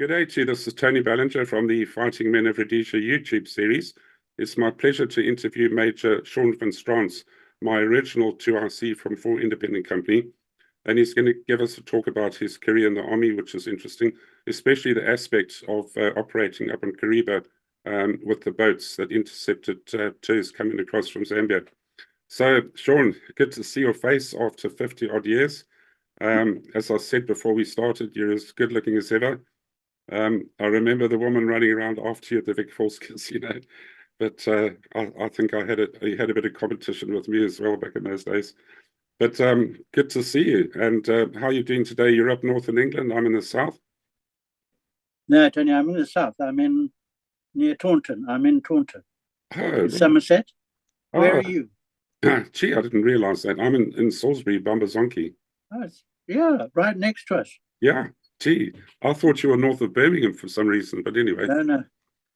Good day to you. This is Tony Ballinger from the Fighting Men of Rhodesia YouTube series. It's my pleasure to interview Major Shaun van Stranz, my original 2RC from 4 Independent Company. And he's going to give us a talk about his career in the army, which is interesting, especially the aspects of operating up in Kariba with the boats that intercepted tours coming across from Zambia. So, Shaun, good to see your face after 50 odd years. As I said before we started, you're as good looking as ever. I remember the woman running around after you at the Vic Falls Casino, but I think he had a bit of competition with me as well back in those days. But good to see you. And how are you doing today? You're up north in England. I'm in the south. No, Tony, I'm in the south. I'm near Taunton. I'm in Taunton. Oh, in right. Somerset. Where are you? Gee, I didn't realise that. I'm in Salisbury, Wankie. Oh, yeah, right next to us. Yeah. Gee, I thought you were north of Birmingham for some reason, but anyway. No.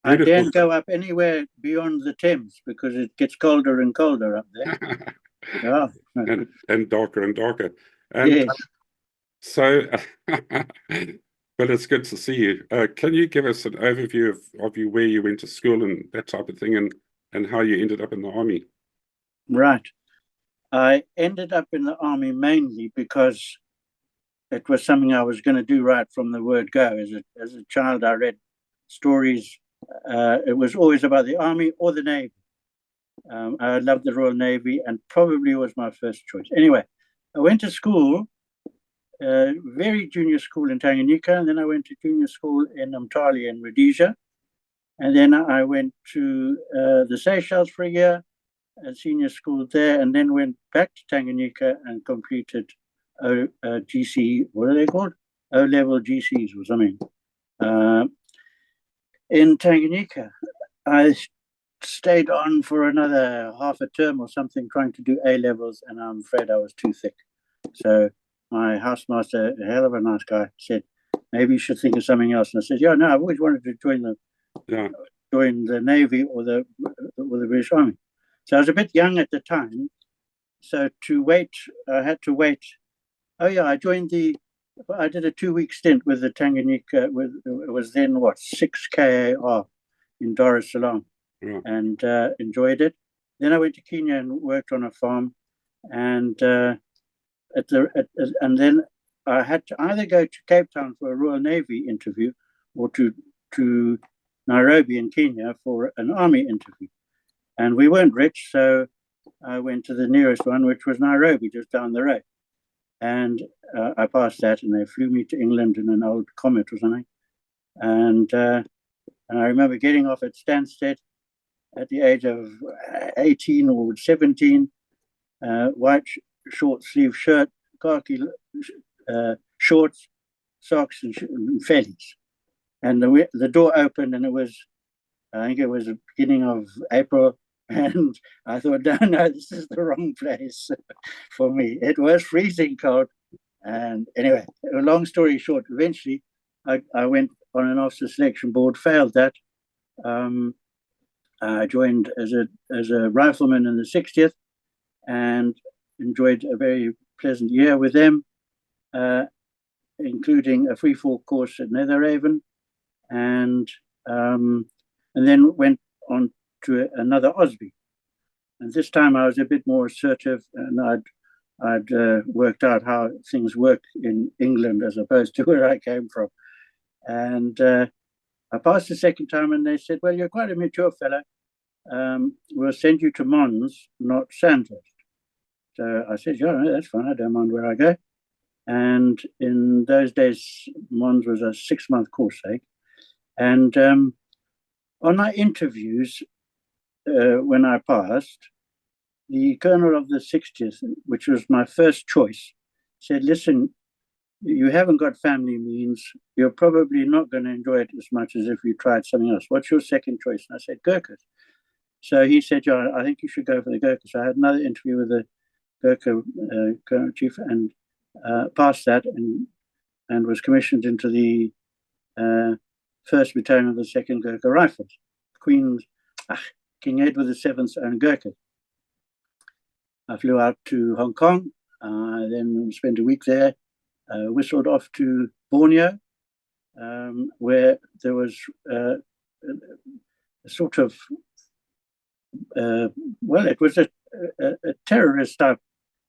I daren't go up anywhere beyond the Thames because it gets colder and colder up there. Yeah. and darker and darker. And yes. So, but it's good to see you. Can you give us an overview of you, where you went to school and that type of thing, and how you ended up in the army? Right. I ended up in the army mainly because it was something I was going to do right from the word go. As a child, I read stories. It was always about the army or the navy. I loved the Royal Navy and probably was my first choice. Anyway, I went to school, very junior school in Tanganyika, and then I went to junior school in Umtali in Rhodesia. And then I went to the Seychelles for a year, a senior school there, and then went back to Tanganyika and completed GC, what are they called? O-level GCs or something. In Tanganyika, I stayed on for another half a term or something trying to do A-levels, and I'm afraid I was too thick. So my housemaster, a hell of a nice guy, said, maybe you should think of something else. And I said, yeah, no, I've always wanted to join the Navy or the British Army. So I was a bit young at the time. So I had to wait. Oh yeah, I did a 2-week stint with the Tanganyika, it was then 6 KAR in Dar es Salaam, and enjoyed it. Then I went to Kenya and worked on a farm, and then I had to either go to Cape Town for a Royal Navy interview or to Nairobi in Kenya for an army interview. And we weren't rich, so I went to the nearest one, which was Nairobi, just down the road. And I passed that, and they flew me to England in an old Comet or something. And I remember getting off at Stansted at the age of 18 or 17, white short sleeve shirt, khaki shorts, socks, and fellies. And the door opened, and I think it was the beginning of April. And I thought, no, this is the wrong place for me. It was freezing cold. And anyway, a long story short, eventually I went on an officer selection board, failed that. I joined as a rifleman in the 60th and enjoyed a very pleasant year with them, including a free fall course at Netherhaven, and then went on to another Osby. And this time I was a bit more assertive, and I'd worked out how things work in England as opposed to where I came from. And I passed the second time, and they said, well, you're quite a mature fellow. We'll send you to Mons, not Sandhurst. So I said, yeah, no, that's fine. I don't mind where I go. And in those days, Mons was a 6-month course, And on my interviews, when I passed, the colonel of the 60th, which was my first choice, said, listen, you haven't got family means. You're probably not going to enjoy it as much as if you tried something else. What's your second choice? And I said, Gurkhas. So he said, yeah, I think you should go for the Gurkhas. So I had another interview with the Gurkha colonel chief and passed that and was commissioned into the 1st Battalion of the 2nd Gurkha Rifles, King Edward VII's own Gurkha. I flew out to Hong Kong, then spent a week there, whistled off to Borneo, where there was a sort of, well, it was a terrorist type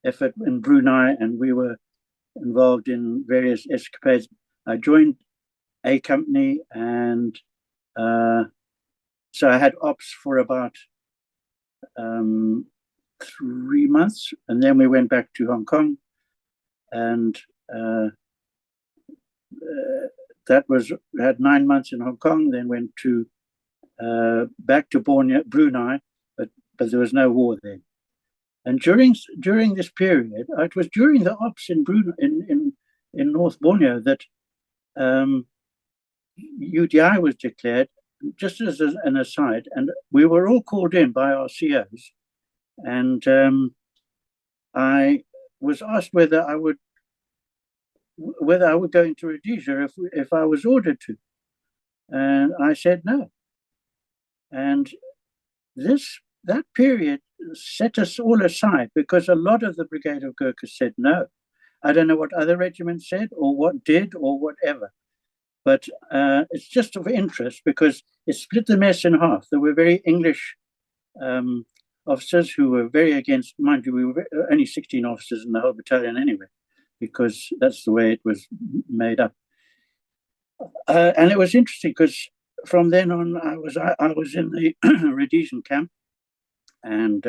effort in Brunei, and we were involved in various escapades. I joined a company, and so I had ops for about 3 months, and then we went back to Hong Kong, and that was, we had 9 months in Hong Kong, then went to back to Brunei, but there was no war then. And during this period, it was during the ops in Brunei, in North Borneo, that UDI was declared, just as an aside, and we were all called in by our COs, and I was asked whether I would go into Rhodesia if I was ordered to, and I said no. And that period set us all aside, because a lot of the Brigade of Gurkha said no. I don't know what other regiments said or what did or whatever, but it's just of interest because it split the mess in half. There were very English officers who were very against, mind you, we were only 16 officers in the whole battalion anyway, because that's the way it was made up. And it was interesting because from then on, I was in the Rhodesian camp, and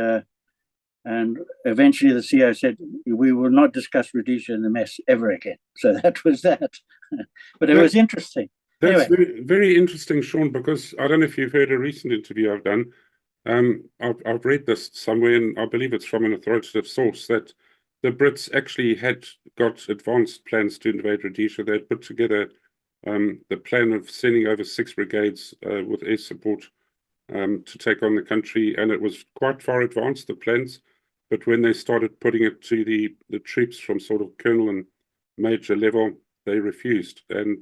eventually the CO said, we will not discuss Rhodesia in the mess ever again. So that was that. But it was interesting. That's anyway. very, very interesting, Sean, because I don't know if you've heard a recent interview I've done. I've read this somewhere, and I believe it's from an authoritative source, that the Brits actually had got advanced plans to invade Rhodesia. They had put together the plan of sending over 6 brigades with air support to take on the country, and it was quite far advanced, the plans. But when they started putting it to the troops from sort of colonel and major level, they refused, and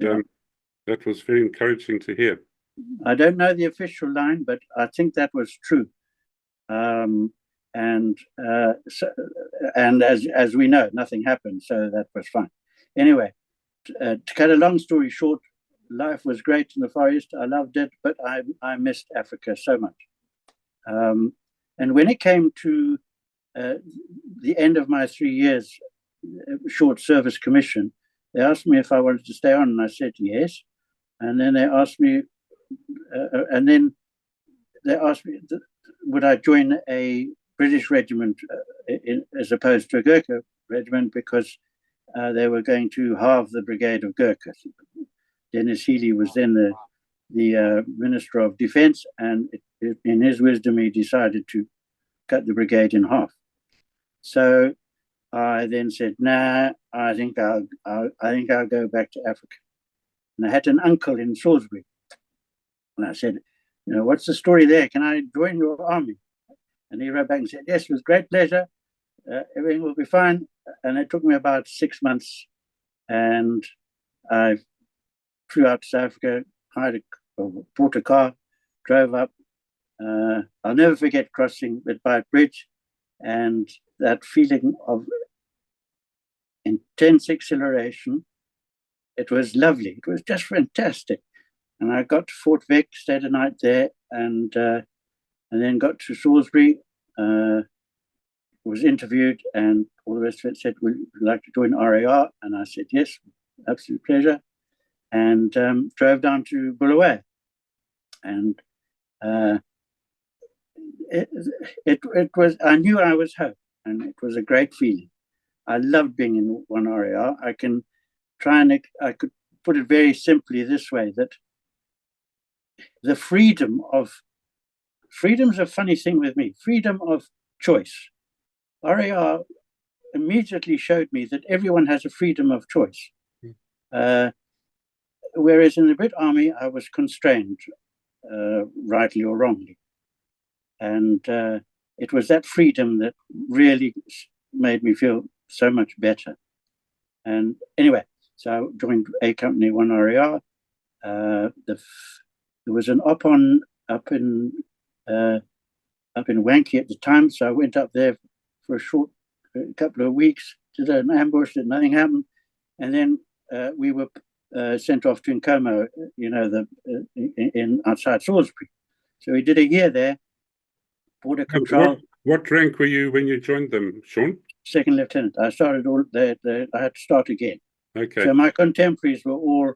that was very encouraging to hear. I don't know the official line, but I think that was true. And as we know, nothing happened, so that was fine. Anyway, to cut a long story short, life was great in the Far East. I loved it, but I missed Africa so much. And when it came to the end of my 3 years short service commission, they asked me if I wanted to stay on, and I said yes. And then they asked me, would I join a British regiment as opposed to a Gurkha regiment, because they were going to halve the Brigade of Gurkha. Dennis Healy was then the Minister of Defence, and in his wisdom, he decided to cut the brigade in half. So I then said, nah, I think I'll go back to Africa. And I had an uncle in Salisbury, and I said, what's the story there? Can I join your army? And he wrote back and said, yes, with great pleasure. Everything will be fine. And it took me about 6 months, and I flew out to South Africa, bought a car, drove up. I'll never forget crossing the Beit Bridge, and that feeling of intense exhilaration. It was lovely. It was just fantastic. And I got to Fort Vic, stayed a night there, and then got to Salisbury, was interviewed, and all the rest of it. Said, would you like to join RAR? And I said, yes, absolute pleasure. And drove down to Bulawayo. And it was, I knew I was home, and it was a great feeling. I loved being in 1 RAR. I can try and I could put it very simply this way, that the freedom's a funny thing with me, freedom of choice. RAR immediately showed me that everyone has a freedom of choice. Whereas in the Brit Army, I was constrained, rightly or wrongly. And it was that freedom that really made me feel so much better. And anyway, so I joined a company, 1 RAR. There was an op on up in Wankie at the time, so I went up there for a couple of weeks, did an ambush, and nothing happened. And then we were sent off to Nkoma, in outside Salisbury. So we did a year there, border control. What rank were you when you joined them, Sean? Second lieutenant. I started I had to start again. Okay. So my contemporaries were all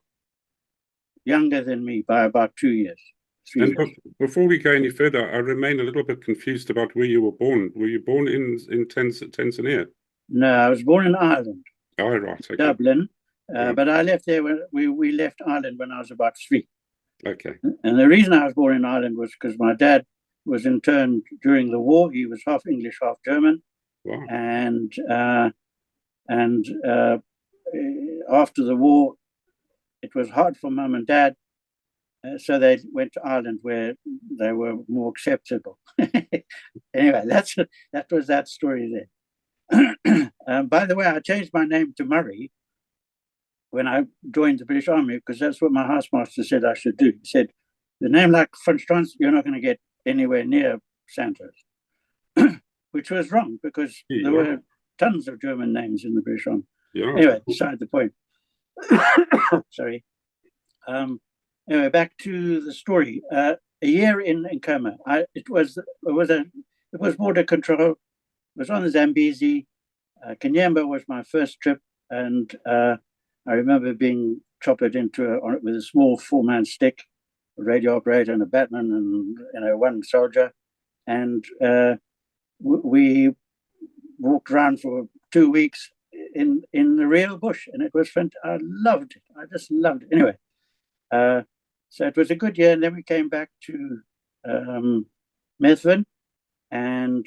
younger than me by about 2 years. And before we go any further, I remain a little bit confused about where you were born. Were you born in Tanzania? No, I was born in Ireland. Oh, right. Okay. Dublin. But I left there when we left Ireland when I was about 3. Okay. And the reason I was born in Ireland was because my dad was interned during the war. He was half English, half German. Wow. And after the war, it was hard for mum and dad. So they went to Ireland where they were more acceptable. Anyway, that was that story there. By the way, I changed my name to Murray when I joined the British Army because that's what my housemaster said I should do. He said, the name like von Stranz, you're not going to get anywhere near Santos, which was wrong because there were tons of German names in the British Army. Yeah. Anyway, beside the point. Sorry. Anyway, back to the story. A year in Nkoma. It was border control. It was on the Zambezi. Kanyamba was my first trip, and I remember being choppered into with a small 4-man stick, a radio operator and a batman, and one soldier, and we walked around for 2 weeks in the real bush, and it was fantastic. I loved it. I just loved it. Anyway, so it was a good year, and then we came back to Methven and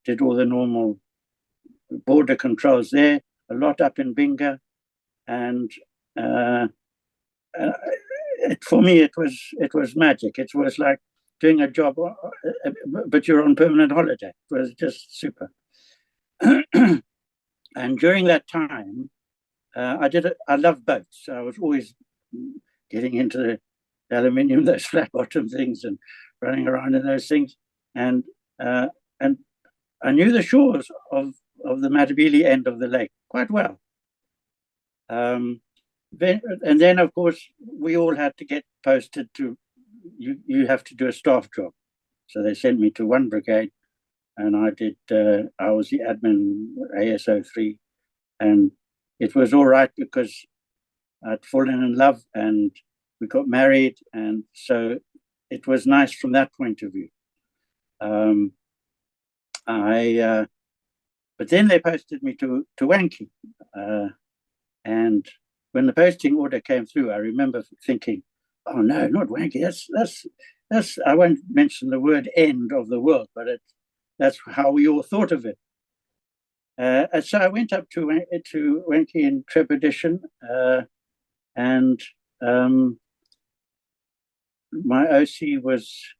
did all the normal border controls there, a lot up in Binga, and for me it was magic. It was like doing a job, but you're on permanent holiday. It was just super. And during that time, I loved boats. So I was always getting into the aluminium, those flat bottom things, and running around in those things. And I knew the shores of the Matabele end of the lake quite well. And then, of course, we all had to get posted to, you have to do a staff job. So they sent me to one brigade, and I was the admin ASO3, and it was all right because I'd fallen in love and we got married, and so it was nice from that point of view. But then they posted me to Wankie, and when the posting order came through, I remember thinking, "Oh no, not Wankie! That's I won't mention the word end of the world, but that's how we all thought of it." And so I went up to Wankie in trepidation, and my OC was,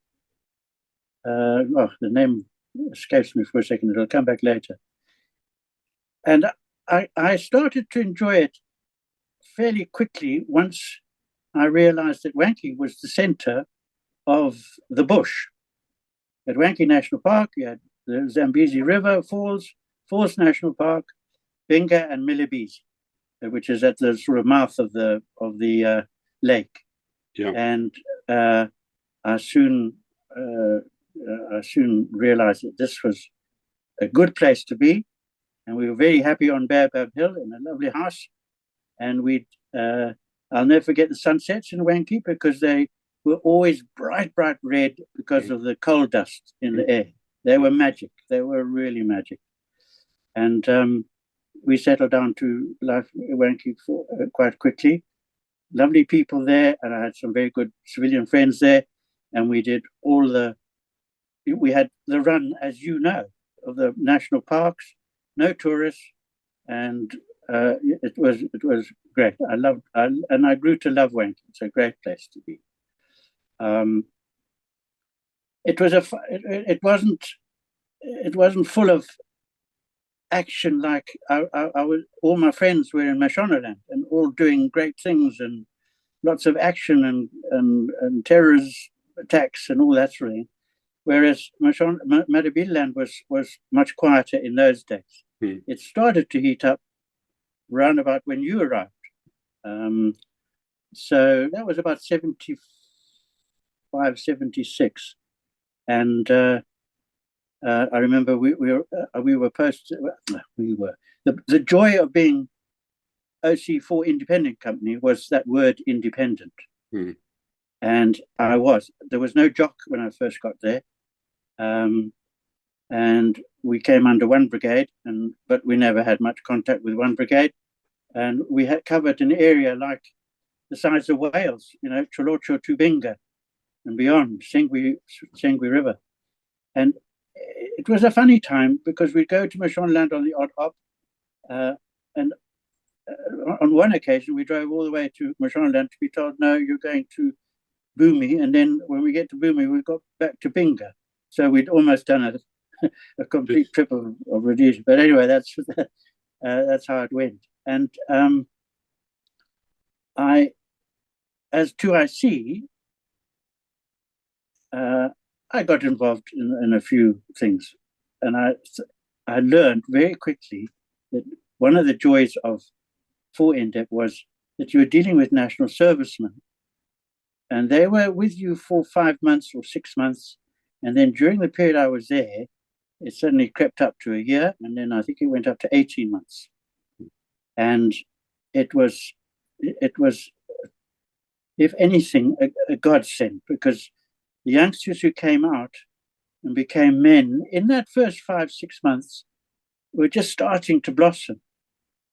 the name escapes me for a second. It'll come back later. And I started to enjoy it fairly quickly once I realized that Wankie was the center of the bush. At Wankie National Park, you had the Zambezi River Falls, Falls National Park, Binga, and Milibisi, which is at the sort of mouth of the lake. Yeah. And I soon realized that this was a good place to be, and we were very happy on Baobab Hill in a lovely house. And I'll never forget the sunsets in Wankie because they were always bright red because of the coal dust in the air. They were magic. They were really magic. And we settled down to life in Wankie quite quickly. Lovely people there, and I had some very good civilian friends there. And we did we had the run, as you know, of the national parks, no tourists, and it was great. I grew to love Wankie. It's a great place to be. It wasn't full of action like all my friends were in Mashonaland and all doing great things and lots of action and terrorist attacks and all that sort of thing. Whereas Matabeleland was much quieter in those days. It started to heat up round about when you arrived. so that was about 75, 76. And I remember we were posted. We were the joy of being OC for independent company was that word independent. And I was. There was no jock when I first got there. And we came under one brigade, but we never had much contact with one brigade. And we had covered an area like the size of Wales, Cholocho, Tubinga, and beyond, Sengui River. And it was a funny time because we'd go to Mashonaland on the odd op. And on one occasion, we drove all the way to Mashonaland to be told, no, you're going to Bumi. And then when we get to Bumi, we got back to Binga. So we'd almost done a complete trip of Rhodesia. But anyway, that's how it went. And as 2IC, I got involved in a few things. And I learned very quickly that one of the joys of 4 Indep was that you were dealing with national servicemen. And they were with you for 5 months or 6 months. And then during the period I was there, it suddenly crept up to a year. And then I think it went up to 18 months. And it was, if anything, a godsend, because the youngsters who came out and became men in that first 5, 6 months were just starting to blossom.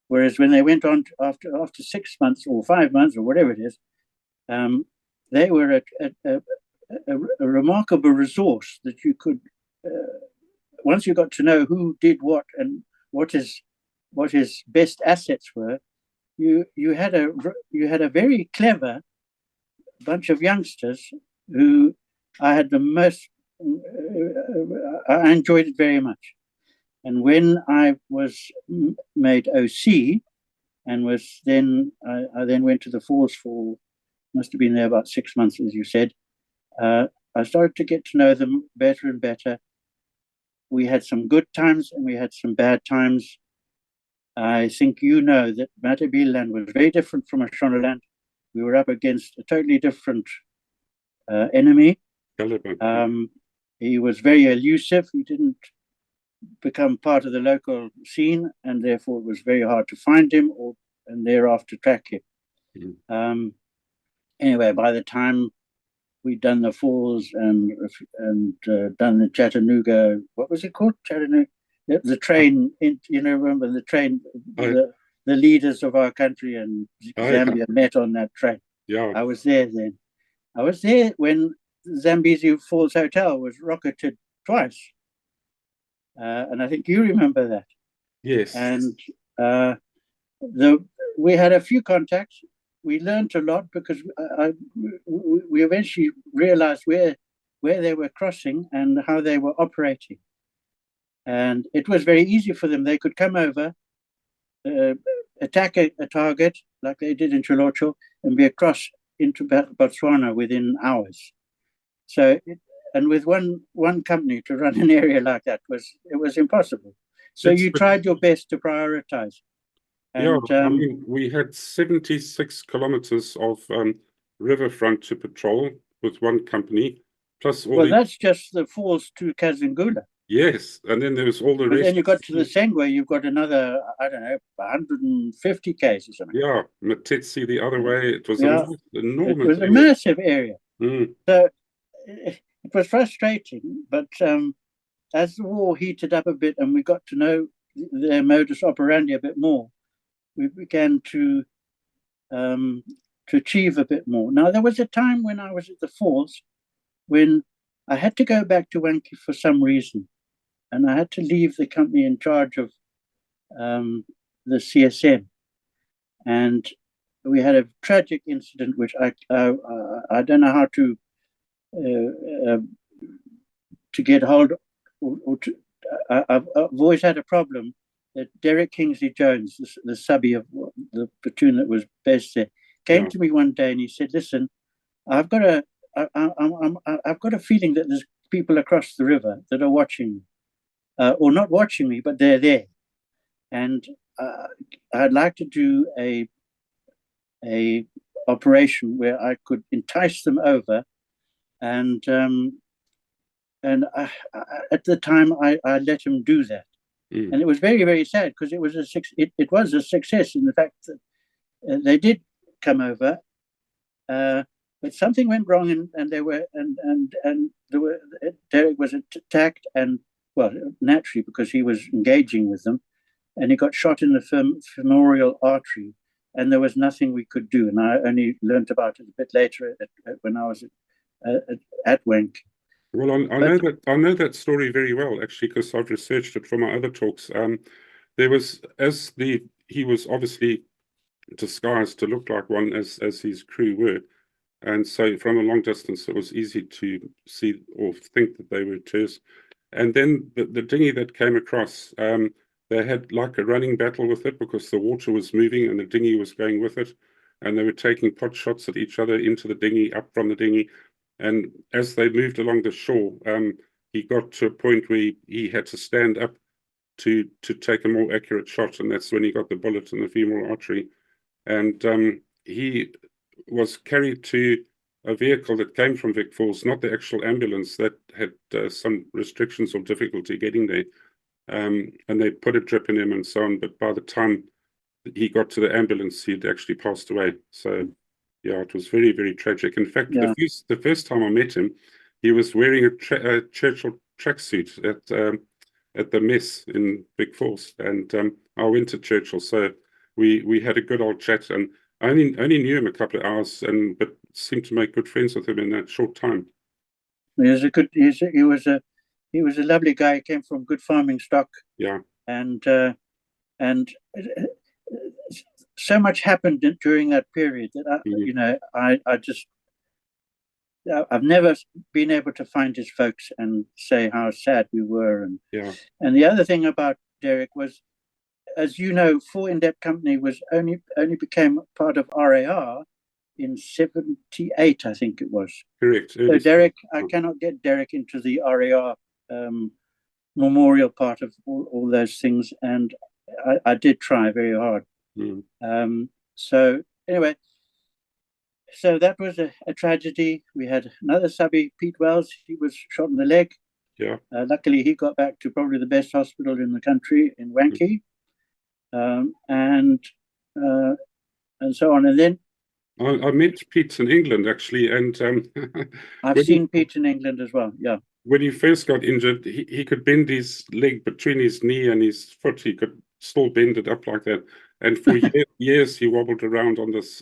Whereas when they went on after 6 months or 5 months or whatever it is, they were a remarkable resource that you could, once you got to know who did what and what his best assets were, you had a very clever bunch of youngsters who I had the most. I enjoyed it very much. And when I was made OC and was then, I then went to the Falls for, must have been there about 6 months, as you said. I started to get to know them better and better. We had some good times and we had some bad times. I think you know that Matabeleland was very different from Mashonaland. We were up against a totally different enemy. He was very elusive. He didn't become part of the local scene, and therefore it was very hard to find him and thereafter track him. Anyway, by the time we'd done the Falls and done the Chattanooga, what was it called? Chattanooga, the train. Remember the train? The leaders of our country and Zambia met on that train. Yeah, I was there then. I was there when Zambezi Falls Hotel was rocketed twice. And I think you remember that. Yes. And we had a few contacts. We learned a lot because we eventually realized where they were crossing and how they were operating. And it was very easy for them. They could come over, attack a target like they did in Cholocho, and be across into Botswana within hours. So, and with one company to run an area like that was impossible. So you tried your best to prioritize. And, I mean, we had 76 kilometers of riverfront to patrol with one company, plus all that's just the Falls to Kazungula. Yes, and then there was all the rest. Then you got to the Sengwe, you've got another, I don't know, 150 k's or something. Yeah, Matetsi the other way. It was enormous. It was a massive area. So it was frustrating, but as the war heated up a bit and we got to know their modus operandi a bit more, we began to achieve a bit more. Now, there was a time when I was at the Falls when I had to go back to Wankie for some reason, and I had to leave the company in charge of the CSM. And we had a tragic incident, which I don't know how to get hold of. I've always had a problem that Derek Kingsley Jones, the subby of the platoon that was based there, came to me one day and he said, "Listen, I've got a feeling that there's people across the river that are watching me, or not watching me, but they're there, and I'd like to do a operation where I could entice them over, and at the time I let him do that, and it was very, very sad because it was a success in the fact that they did come over, but something went wrong, and Derek was attacked, and well, naturally because he was engaging with them, and he got shot in the femoral artery, and there was nothing we could do. And I only learned about it a bit later when I was at Wankie. Well, I know that story very well, actually, because I've researched it for my other talks. There was, he was obviously disguised to look like one, as his crew were, and so from a long distance it was easy to see or think that they were tourists. And then the dinghy that came across, they had like a running battle with it because the water was moving and the dinghy was going with it, and they were taking pot shots at each other into the dinghy, up from the dinghy. And as they moved along the shore, he got to a point where he had to stand up to take a more accurate shot, and that's when he got the bullet in the femoral artery. And he was carried to a vehicle that came from Vic Falls, not the actual ambulance that had some restrictions or difficulty getting there. And they put a drip in him and so on. But by the time he got to the ambulance, he'd actually passed away. So, yeah, it was very, very tragic. In fact, the first time I met him, he was wearing a Churchill tracksuit at the mess in Vic Falls. And I went to Churchill, so we had a good old chat. And I only knew him a couple of hours, but seemed to make good friends with him in that short time. He was a lovely guy. He came from good farming stock. Yeah. And so much happened during that period that I've never been able to find his folks and say how sad we were. And the other thing about Derek was, as you know, Full Indep Company was only became part of RAR in 78, I think it was. Correct. So Derek, I cannot get Derek into the RAR memorial part of all those things, and I did try very hard. So anyway, so that was a tragedy. We had another subby, Pete Wells. He was shot in the leg. Yeah. Luckily, he got back to probably the best hospital in the country in Wankie, and so on. And then I met Pete in England, actually, and I've seen Pete in England as well. Yeah. When he first got injured, he could bend his leg between his knee and his foot. He could still bend it up like that. And for years, he wobbled around on this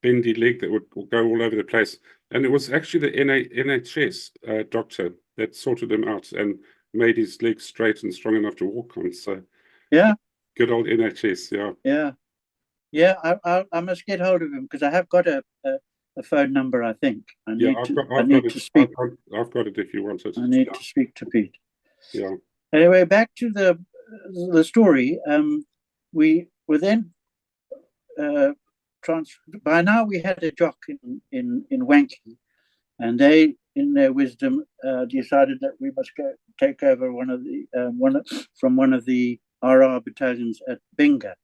bendy leg that would go all over the place. And it was actually the NHS doctor that sorted him out and made his legs straight and strong enough to walk on. So, yeah, good old NHS. Yeah. I must get hold of him because I have got a phone number. I think I need to speak. I've got it if you want it. I need to speak to Pete. Yeah. Anyway, back to the story. We were then by now we had a jock in Wankie, and they, in their wisdom, decided that we must go take over one of the RR battalions at Binga.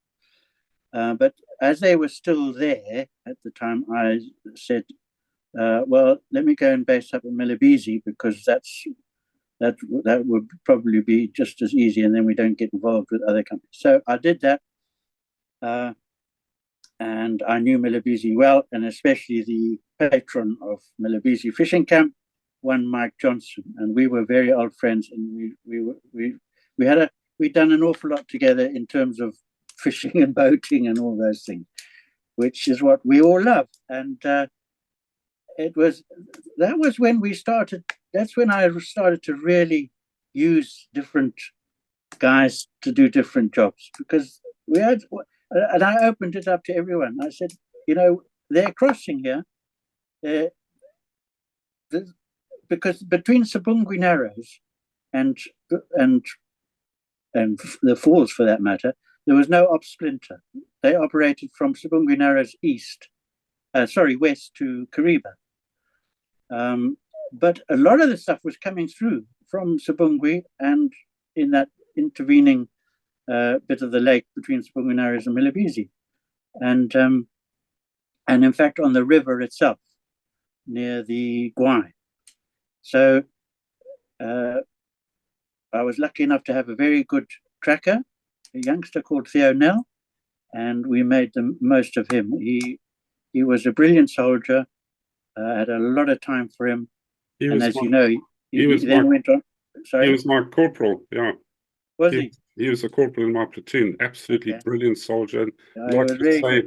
But as they were still there at the time, I said, well, let me go and base up in Milibisi because that would probably be just as easy, and then we don't get involved with other companies. So I did that, and I knew Milibisi well, and especially the patron of Milibisi Fishing Camp, one Mike Johnson, and we were very old friends, and we'd done an awful lot together in terms of fishing and boating and all those things, which is what we all love. And that was when we started. That's when I started to really use different guys to do different jobs, because we had, and I opened it up to everyone. I said, they're crossing here, because between Sabungwi Narrows and the falls, for that matter, there was no op splinter. They operated from Sabungwi Narrows west to Kariba. But a lot of the stuff was coming through from Sabungwi and in that intervening bit of the lake between Sabungwi Narrows and Milibisi. And and in fact on the river itself, near the Gwai. So I was lucky enough to have a very good tracker, a youngster called Theo Nell, and we made the most of him. He was a brilliant soldier, had a lot of time for him, and as you know, he then went on. Sorry? He was my corporal, yeah. Was he? He was a corporal in my platoon. Absolutely brilliant soldier. Like to say,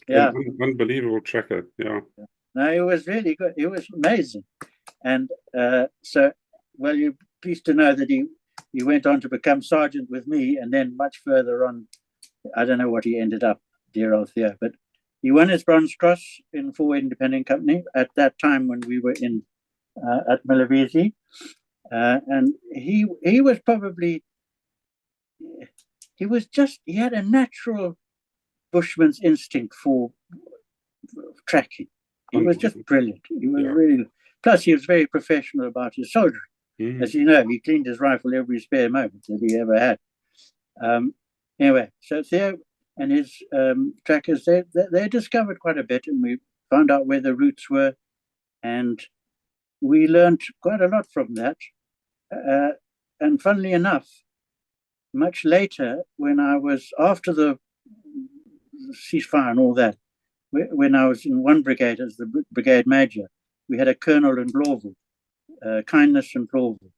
an unbelievable tracker. Yeah. No, he was really good. He was amazing. And so, well, you're pleased to know that he went on to become sergeant with me, and then much further on, I don't know what he ended up, dear old Theo, but he won his Bronze Cross in Forward Independent Company at that time when we were in at Millavisi. And he was probably, he had a natural bushman's instinct for tracking. He was just brilliant. He was really, plus he was very professional about his soldiering. As you know, he cleaned his rifle every spare moment that he ever had. Anyway, so Theo and his trackers, they discovered quite a bit, and we found out where the routes were, and we learned quite a lot from that. And funnily enough, much later, when I was after the ceasefire and all that, when I was in one brigade as the brigade major, we had a colonel in Blorville, Kindness in Blorville,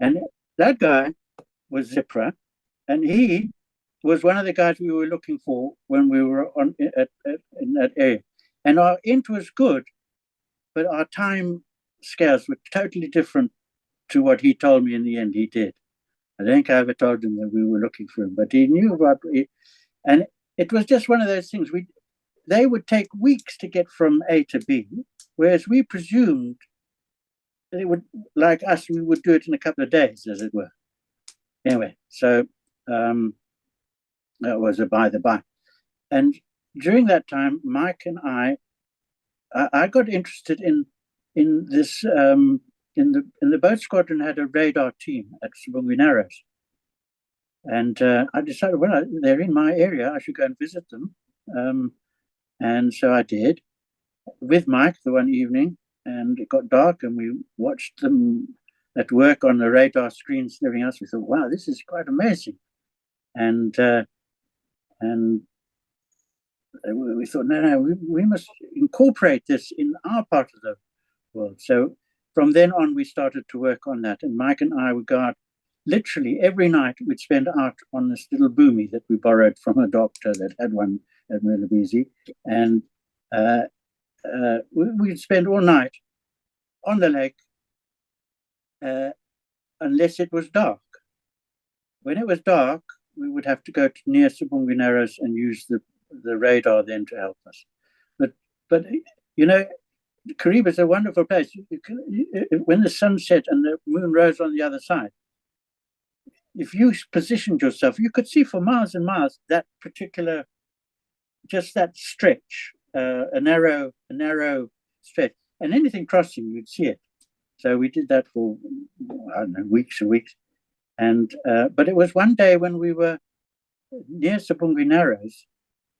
and that guy was Zipra, and he was one of the guys we were looking for when we were in that area. And our int was good, but our time scales were totally different to what he told me in the end he did. I don't think I ever told him that we were looking for him, but he knew about it. And it was just one of those things. They would take weeks to get from A to B, whereas we presumed that it would, like us, we would do it in a couple of days, as it were. Anyway, so that was a by the by. And during that time, Mike and I got interested in this. In the boat squadron had a radar team at Sabungi Narrows, and I decided, well, they're in my area, I should go and visit them. And so I did with Mike the one evening, and it got dark, and we watched them at work on the radar screens and everything else. We thought, wow, this is quite amazing. And we thought, no, we must incorporate this in our part of the world. So from then on, we started to work on that. And Mike and I would go out literally every night. We'd spend out on this little boomy that we borrowed from a doctor that had one at Millavisi. And we'd spend all night on the lake unless it was dark. When it was dark, we would have to go to near Sabungi Narrows and use the radar then to help us. But you know, Kariba is a wonderful place. When the sun set and the moon rose on the other side, if you positioned yourself, you could see for miles and miles that particular, just that stretch, a narrow stretch, and anything crossing, you'd see it. So we did that for, I don't know, weeks and weeks. And but it was one day when we were near Sabungi Narrows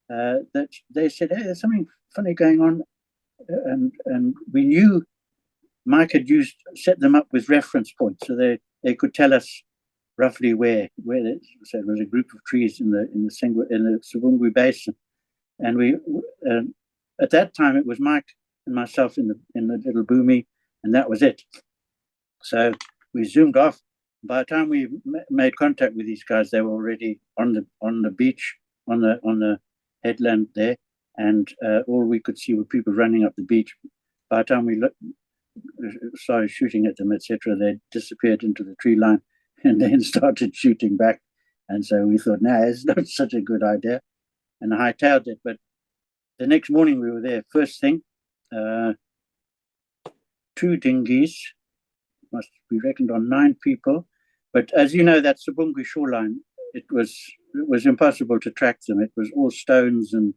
that they said, hey, there's something funny going on. And we knew Mike had set them up with reference points, so they could tell us roughly where so it was a group of trees in the Sabungi Basin, and we at that time it was Mike and myself in the little boomy, and that was it. So we zoomed off. By the time we made contact with these guys, they were already on the beach on the headland there. And all we could see were people running up the beach. By the time we started shooting at them, etc., they disappeared into the tree line and then started shooting back. And so we thought, no, it's not such a good idea. And I hightailed it. But the next morning we were there. First thing, 2 dinghies, must be reckoned on 9 people. But as you know, that Sabungi shoreline, it was impossible to track them. It was all stones and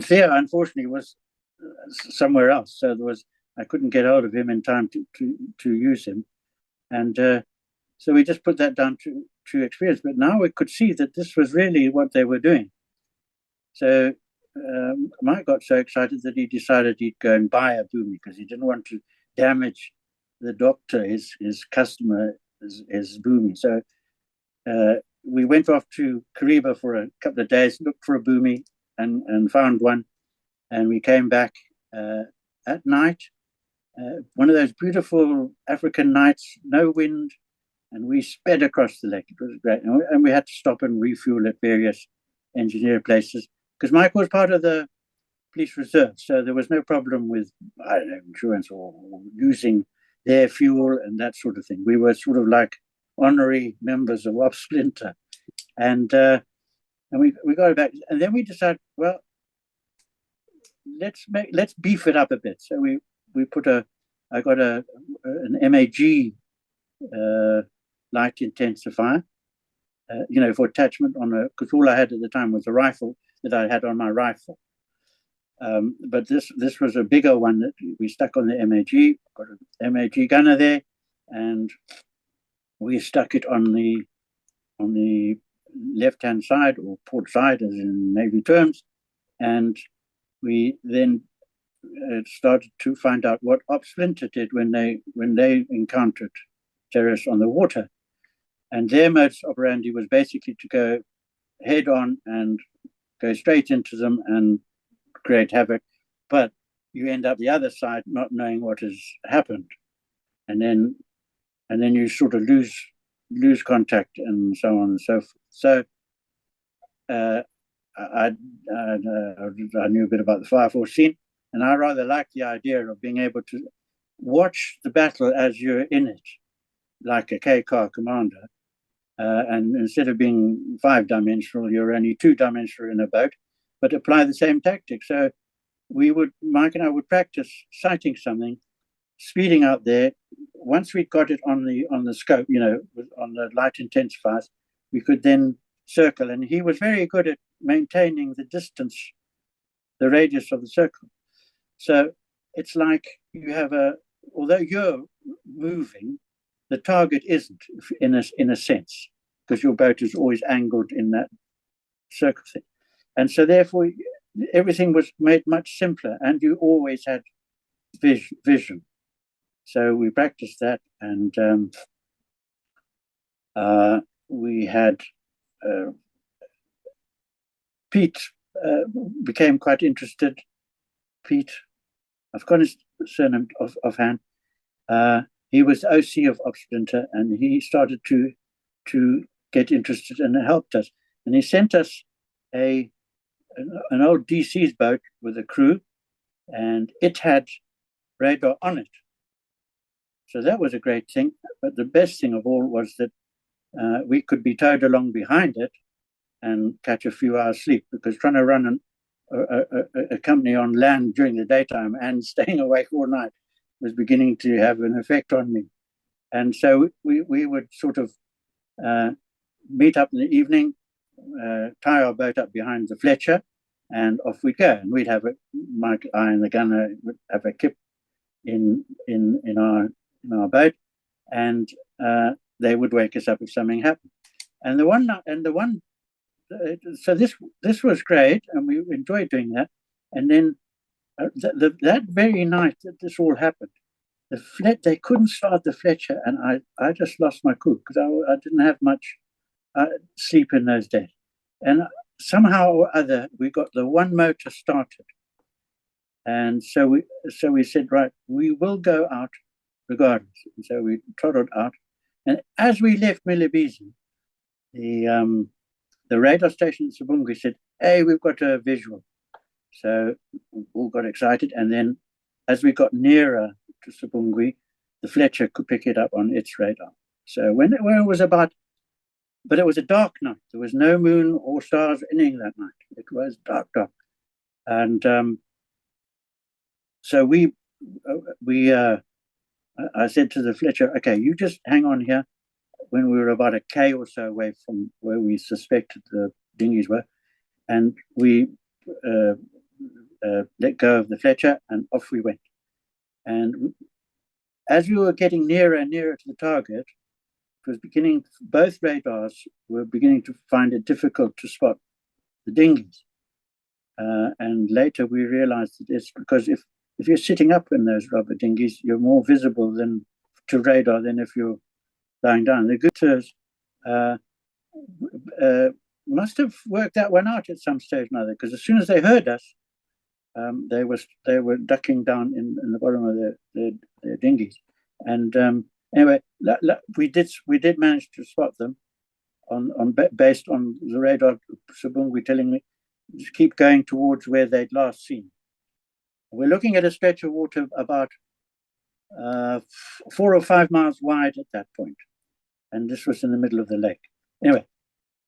Theo, unfortunately, was somewhere else. So I couldn't get hold of him in time to use him. And so we just put that down to experience. But now we could see that this was really what they were doing. So Mike got so excited that he decided he'd go and buy a boomy because he didn't want to damage the doctor, his customer, his boomy. So we went off to Kariba for a couple of days, looked for a boomy and found one. And we came back at night, one of those beautiful African nights, no wind, and we sped across the lake. It was great. And we had to stop and refuel at various engineer places because Mike was part of the police reserve. So there was no problem with, I don't know, insurance or using their fuel and that sort of thing. We were sort of like honorary members of Op Splinter. And we got it back. And then we decided, well, let's beef it up a bit. So we put I got an MAG light intensifier, for attachment on because all I had at the time was a rifle that I had on my rifle. But this was a bigger one that we stuck on the MAG, got an MAG gunner there, and we stuck it on the left-hand side or port side, as in Navy terms, and we then started to find out what Op Splinter did when they encountered terrorists on the water. And their modus operandi was basically to go head on and go straight into them and create havoc. But you end up the other side not knowing what has happened. And then you sort of lose contact and so on and so forth. So I knew a bit about the Fire Force scene, and I rather liked the idea of being able to watch the battle as you're in it, like a K-car commander. And instead of being 5-dimensional, you're only 2-dimensional in a boat, but apply the same tactics. So Mike and I would practice sighting something, speeding out there. Once we got it on the scope, on the light intensifiers, we could then circle. And he was very good at maintaining the distance, the radius of the circle. So it's like you have although you're moving, the target isn't in a sense, because your boat is always angled in that circle thing. And so therefore everything was made much simpler, and you always had vision. So we practiced that, and we had Pete became quite interested. Pete, I've got his surname offhand. He was the OC of Op Splinter, and he started to get interested and helped us. And he sent us an old DC's boat with a crew, and it had radar on it. So that was a great thing. But the best thing of all was that we could be towed along behind it and catch a few hours sleep, because trying to run a company on land during the daytime and staying awake all night was beginning to have an effect on me. And so we would sort of meet up in the evening, tie our boat up behind the Fletcher, and off we'd go. And we'd have Mike, I and the gunner would have a kip in our boat, and they would wake us up if something happened. So this was great, and we enjoyed doing that. And then that very night that this all happened, they couldn't start the Fletcher, and I just lost my cool because I didn't have much sleep in those days. And somehow or other, we got the one motor started. And so we said, right, we will go out regardless. And so we trotted out. And as we left Milibisi, the radar station in Sabungwe said, hey, we've got a visual. So we all got excited. And then as we got nearer to Sabungwe, the Fletcher could pick it up on its radar. So when it was but it was a dark night. There was no moon or stars or anything that night. It was dark. And so I said to the Fletcher, okay, you just hang on here. When we were about a K or so away from where we suspected the dinghies were, and we let go of the Fletcher, and off we went. And as we were getting nearer and nearer to the target, it was both radars were beginning to find it difficult to spot the dinghies. And later we realized that it's because if you're sitting up in those rubber dinghies, you're more visible to radar than if you're lying down. The Gurkhas must have worked that one out at some stage or another, because as soon as they heard us, they were ducking down in the bottom of their dinghies. And anyway, we did manage to spot them based on the radar. Sabungi telling me just keep going towards where they'd last seen. We're looking at a stretch of water about 4 or 5 miles wide at that point, and this was in the middle of the lake. Anyway,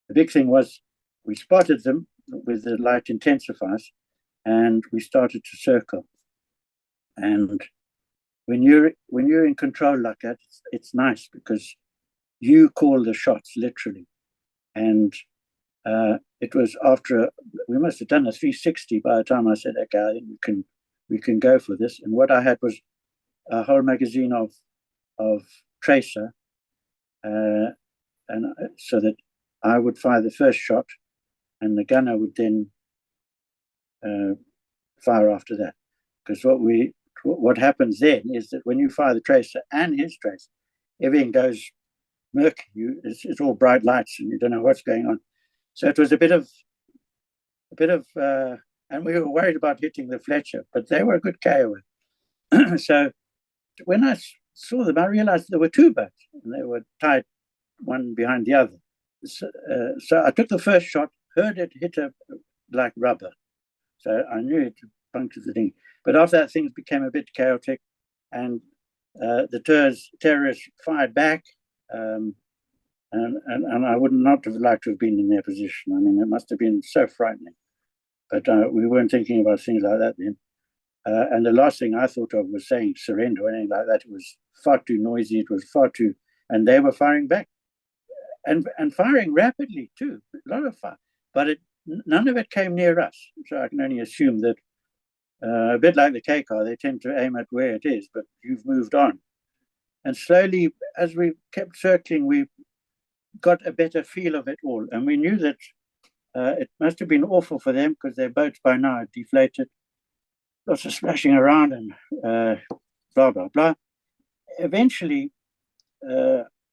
the big thing was we spotted them with the light intensifiers, and we started to circle. And when you're in control like that, it's nice because you call the shots literally. And it was after we must have done a 360 by the time I said, okay, I think we can go for this. And what I had was a whole magazine of tracer, and so that I would fire the first shot, and the gunner would then fire after that. Because what happens then is that when you fire the tracer and his tracer, everything goes murky. It's all bright lights, and you don't know what's going on. So it was a bit of, and we were worried about hitting the Fletcher, but they were a good KO. So when I saw them, I realized there were 2 boats, and they were tied one behind the other. So I took the first shot, heard it hit like rubber. So I knew it punctured the dinghy. But after that, things became a bit chaotic, and the terrorists fired back. And I would not have liked to have been in their position. I mean, it must have been so frightening. But we weren't thinking about things like that then. And the last thing I thought of was saying surrender or anything like that. It was far too noisy. It was far too, and they were firing back, and firing rapidly too. A lot of fire, but none of it came near us. So I can only assume that a bit like the K car, they tend to aim at where it is, but you've moved on. And slowly, as we kept circling, we got a better feel of it all. And we knew that it must have been awful for them because their boats by now had deflated. Lots of splashing around and blah, blah, blah. Eventually,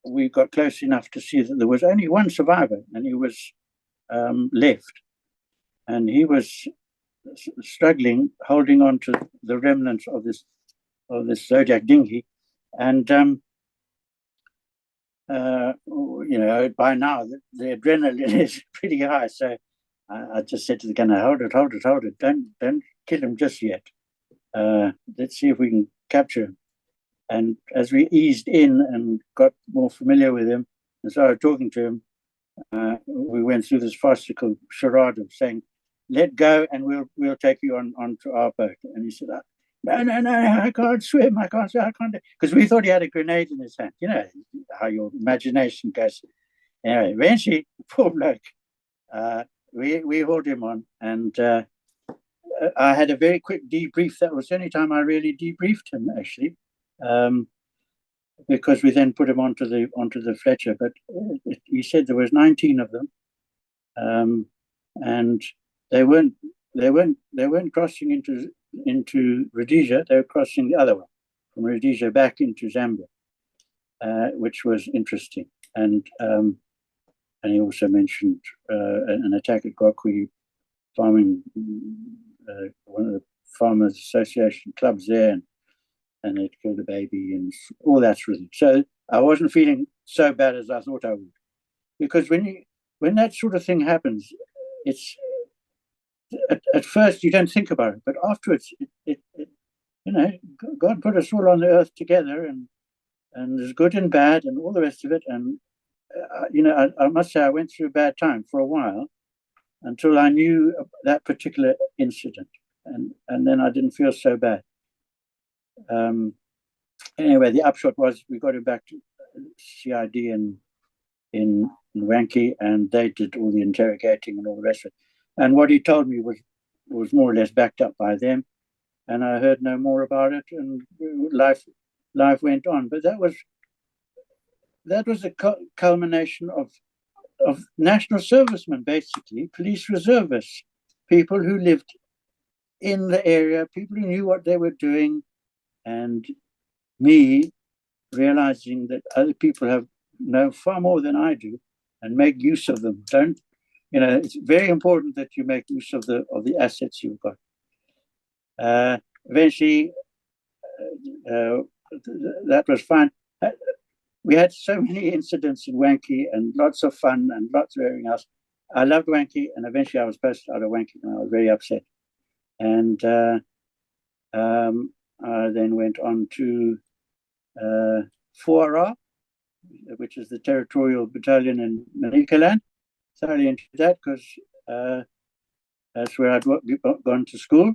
we got close enough to see that there was only one survivor, and he was left. And he was struggling, holding on to the remnants of this Zodiac dinghy. And by now the adrenaline is pretty high. So I just said to the gunner, hold it. Don't kill him just yet. Let's see if we can capture him. And as we eased in and got more familiar with him and started talking to him, we went through this farcical charade of saying, let go and we'll take you onto our boat. And he said, no, I can't swim, I can't, because we thought he had a grenade in his hand. You know how your imagination goes. Anyway, eventually, poor bloke, we hauled him on, and I had a very quick debrief. That was the only time I really debriefed him, actually, because we then put him onto the Fletcher. But he said there was 19 of them, and they weren't crossing into Rhodesia. They were crossing the other one, from Rhodesia back into Zambia, which was interesting. And he also mentioned an attack at Gurkha farming, one of the Farmers Association clubs there, and they'd killed a baby and all that sort of thing. So I wasn't feeling so bad as I thought I would, because when that sort of thing happens, it's at first you don't think about it, but afterwards, God put us all on the earth together, and there's good and bad and all the rest of it. And I must say I went through a bad time for a while until I knew that particular incident, and then I didn't feel so bad. Anyway, the upshot was we got him back to CID in Wankie, and they did all the interrogating and all the rest of it. And what he told me was more or less backed up by them, and I heard no more about it, and life went on. But that was a culmination of national servicemen, basically, police reservists, people who lived in the area, people who knew what they were doing, and me realizing that other people know far more than I do and make use of them. It's very important that you make use of the assets you've got. Eventually, that was fine. We had so many incidents in Wankie and lots of fun and lots of everything else. I loved Wankie, and eventually I was posted out of Wankie, and I was very upset. And I then went on to 4RA, which is the territorial battalion in Manicaland. Thoroughly enjoyed that because that's where I'd gone to school.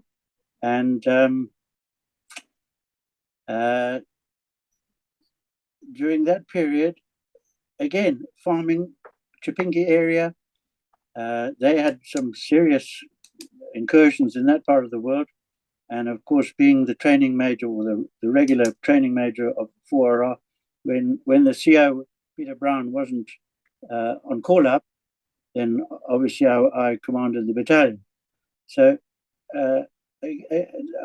And during that period, again, farming, Chipinge area, they had some serious incursions in that part of the world. And of course, being the training major or the regular training major of 4RA, when the CO, Peter Brown, wasn't on call-up, then obviously I commanded the battalion. So I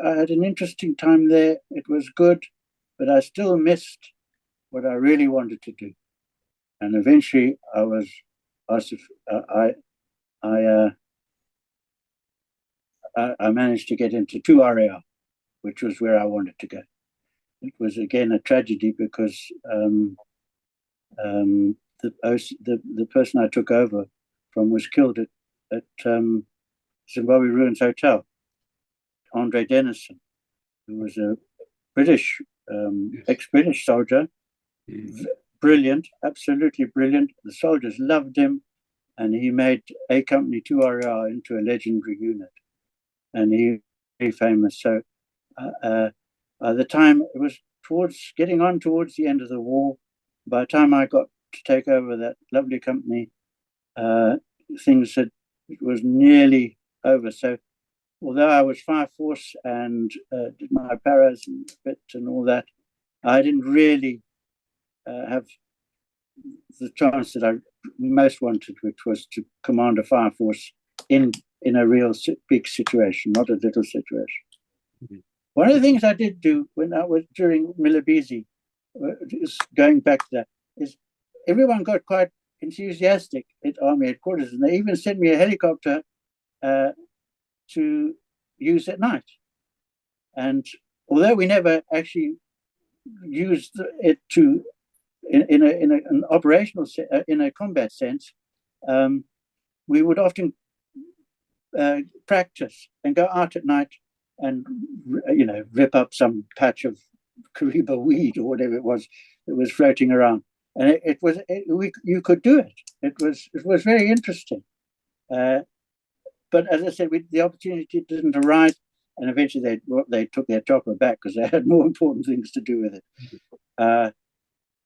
had an interesting time there. It was good, but I still missed what I really wanted to do. And eventually I was asked if I managed to get into 2RAR, which was where I wanted to go. It was again a tragedy because the person I took over from was killed at Zimbabwe Ruins Hotel. Andre Dennison, who was a British, ex-British soldier, brilliant, absolutely brilliant. The soldiers loved him, and he made A Company 2RAR into a legendary unit, and he was very famous. So by the time it was getting on towards the end of the war, by the time I got to take over that lovely company, it was nearly over. So although I was fire force and did my paras and bit and all that, I didn't really have the chance that I most wanted, which was to command a fire force in a real big situation, not a little situation. Mm-hmm. One of the things I did do when I was during Milabisi, going back to that, is everyone got quite enthusiastic at Army headquarters, and they even sent me a helicopter to use at night. And although we never actually used it in an operational in a combat sense, we would often practice and go out at night and rip up some patch of Kariba weed or whatever it was that was floating around, and you could do it. It was very interesting. But as I said, the opportunity didn't arise, and eventually they took their chopper back because they had more important things to do with it.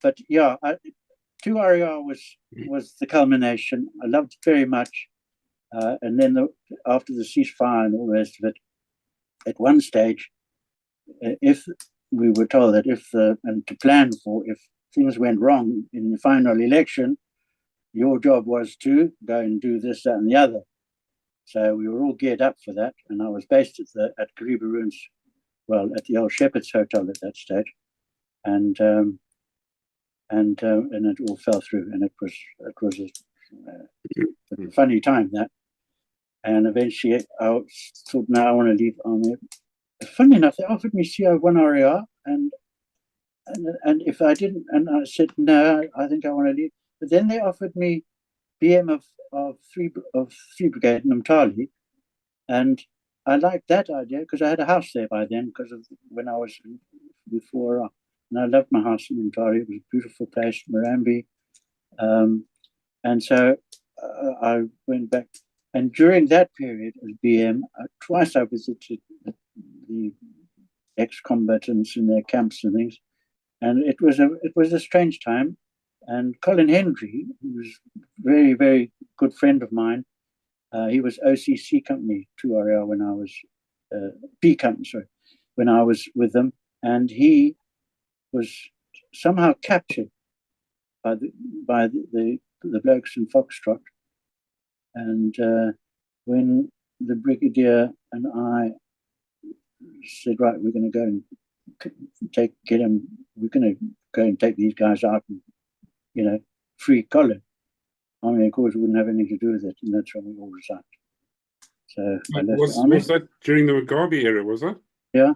But yeah, 2RAR was the culmination. I loved it very much. And then after the ceasefire and all the rest of it, at one stage, if we were told that and to plan for if things went wrong in the final election, your job was to go and do this, that, and the other. So we were all geared up for that, and I was based at Kariba Ruins, well, at the old Shepherd's Hotel at that stage, and it all fell through, and it was a funny time that. And eventually, I thought, now I want to leave Army. Funny enough, they offered me CO1RAR, and if I didn't, and I said no, I think I want to leave. But then they offered me BM of 3 Brigade in Umtali, and I liked that idea because I had a house there by then because of when I was with 4RA, and I loved my house in Umtali. It was a beautiful place, Morambi, and so I went back. And during that period as BM, twice I visited the ex-combatants in their camps and things, and it was a strange time. And Colin Hendry, who was a very, very good friend of mine, he was OCC Company 2RAR when I was B Company, sorry, when I was with them, and he was somehow captured by the blokes in Foxtrot. And when the brigadier and I said, right, we're going to go and get him. We're going to go and take these guys out and, free Colin. I mean, of course, we wouldn't have anything to do with it, and that's when we all resigned. So was that during the Mugabe era? Was that? Yeah.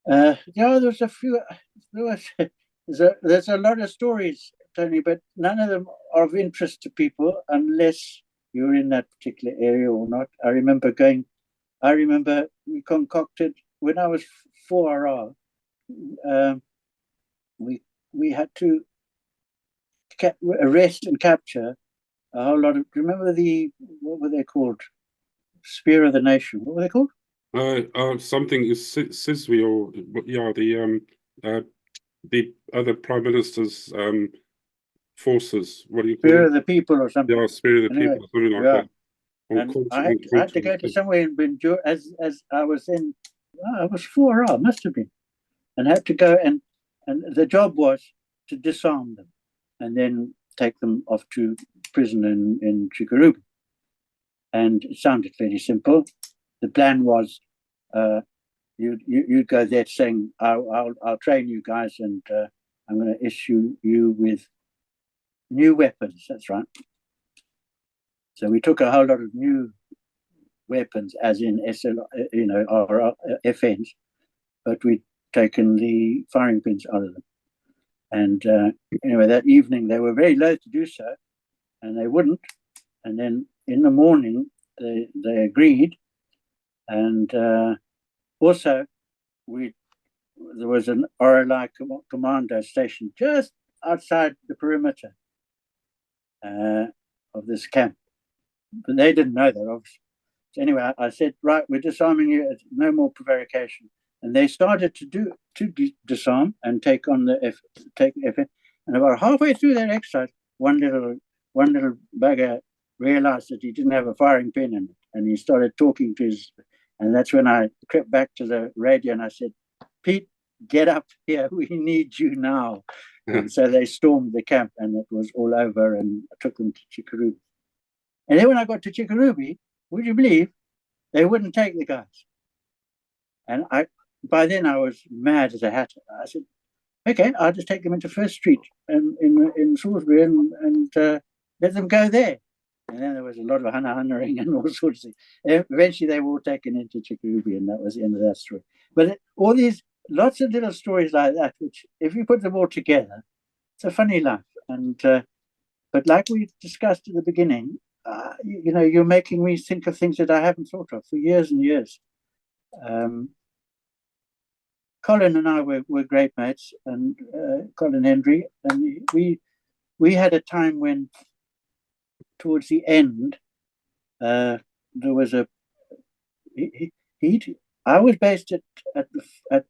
There's a few. There's a lot of stories, Tony, but none of them are of interest to people unless you're in that particular area or not. I remember we concocted when I was 4RR. We had to arrest and capture a whole lot of. Remember what were they called? Spear of the Nation. What were they called? Something is Siswi, or the other prime minister's forces. What do you call Spear it? of the People or something. Yeah, Spear of the People, something like that. And I had to go to somewhere as I was in. I was 4R, must have been, and had to go and the job was to disarm them, and then take them off to prison in Chikurubi. And it sounded very simple. The plan was you'd go there saying, I'll train you guys, and I'm going to issue you with new weapons. That's right. So we took a whole lot of new weapons, as in SL, or FNs, but we'd taken the firing pins out of them. And anyway, that evening they were very loath to do so, and they wouldn't. And then in the morning they agreed, and also there was an RLI commando station just outside the perimeter of this camp, but they didn't know that, obviously. So anyway, I said, right, we're disarming you. No more prevarication. And they started to disarm and take on take FN. And about halfway through that exercise, one little bugger realized that he didn't have a firing pin in it, and he started talking to his. And that's when I crept back to the radio and I said, Pete, get up here. We need you now. And so they stormed the camp, and it was all over, and I took them to Chikurubi. And then when I got to Chikurubi, would you believe they wouldn't take the guys? And by then I was mad as a hatter. I said, okay, I'll just take them into First Street in Salisbury and let them go there. And then there was a lot of hunna-hunnering and all sorts of things. Eventually they were all taken into Chikurubi, and that was the end of that story. But all these, lots of little stories like that, which if you put them all together, it's a funny life. And but like we discussed at the beginning, you're making me think of things that I haven't thought of for years and years. Colin and I were great mates, and Colin Hendry, and we had a time when, towards the end, there was I was based at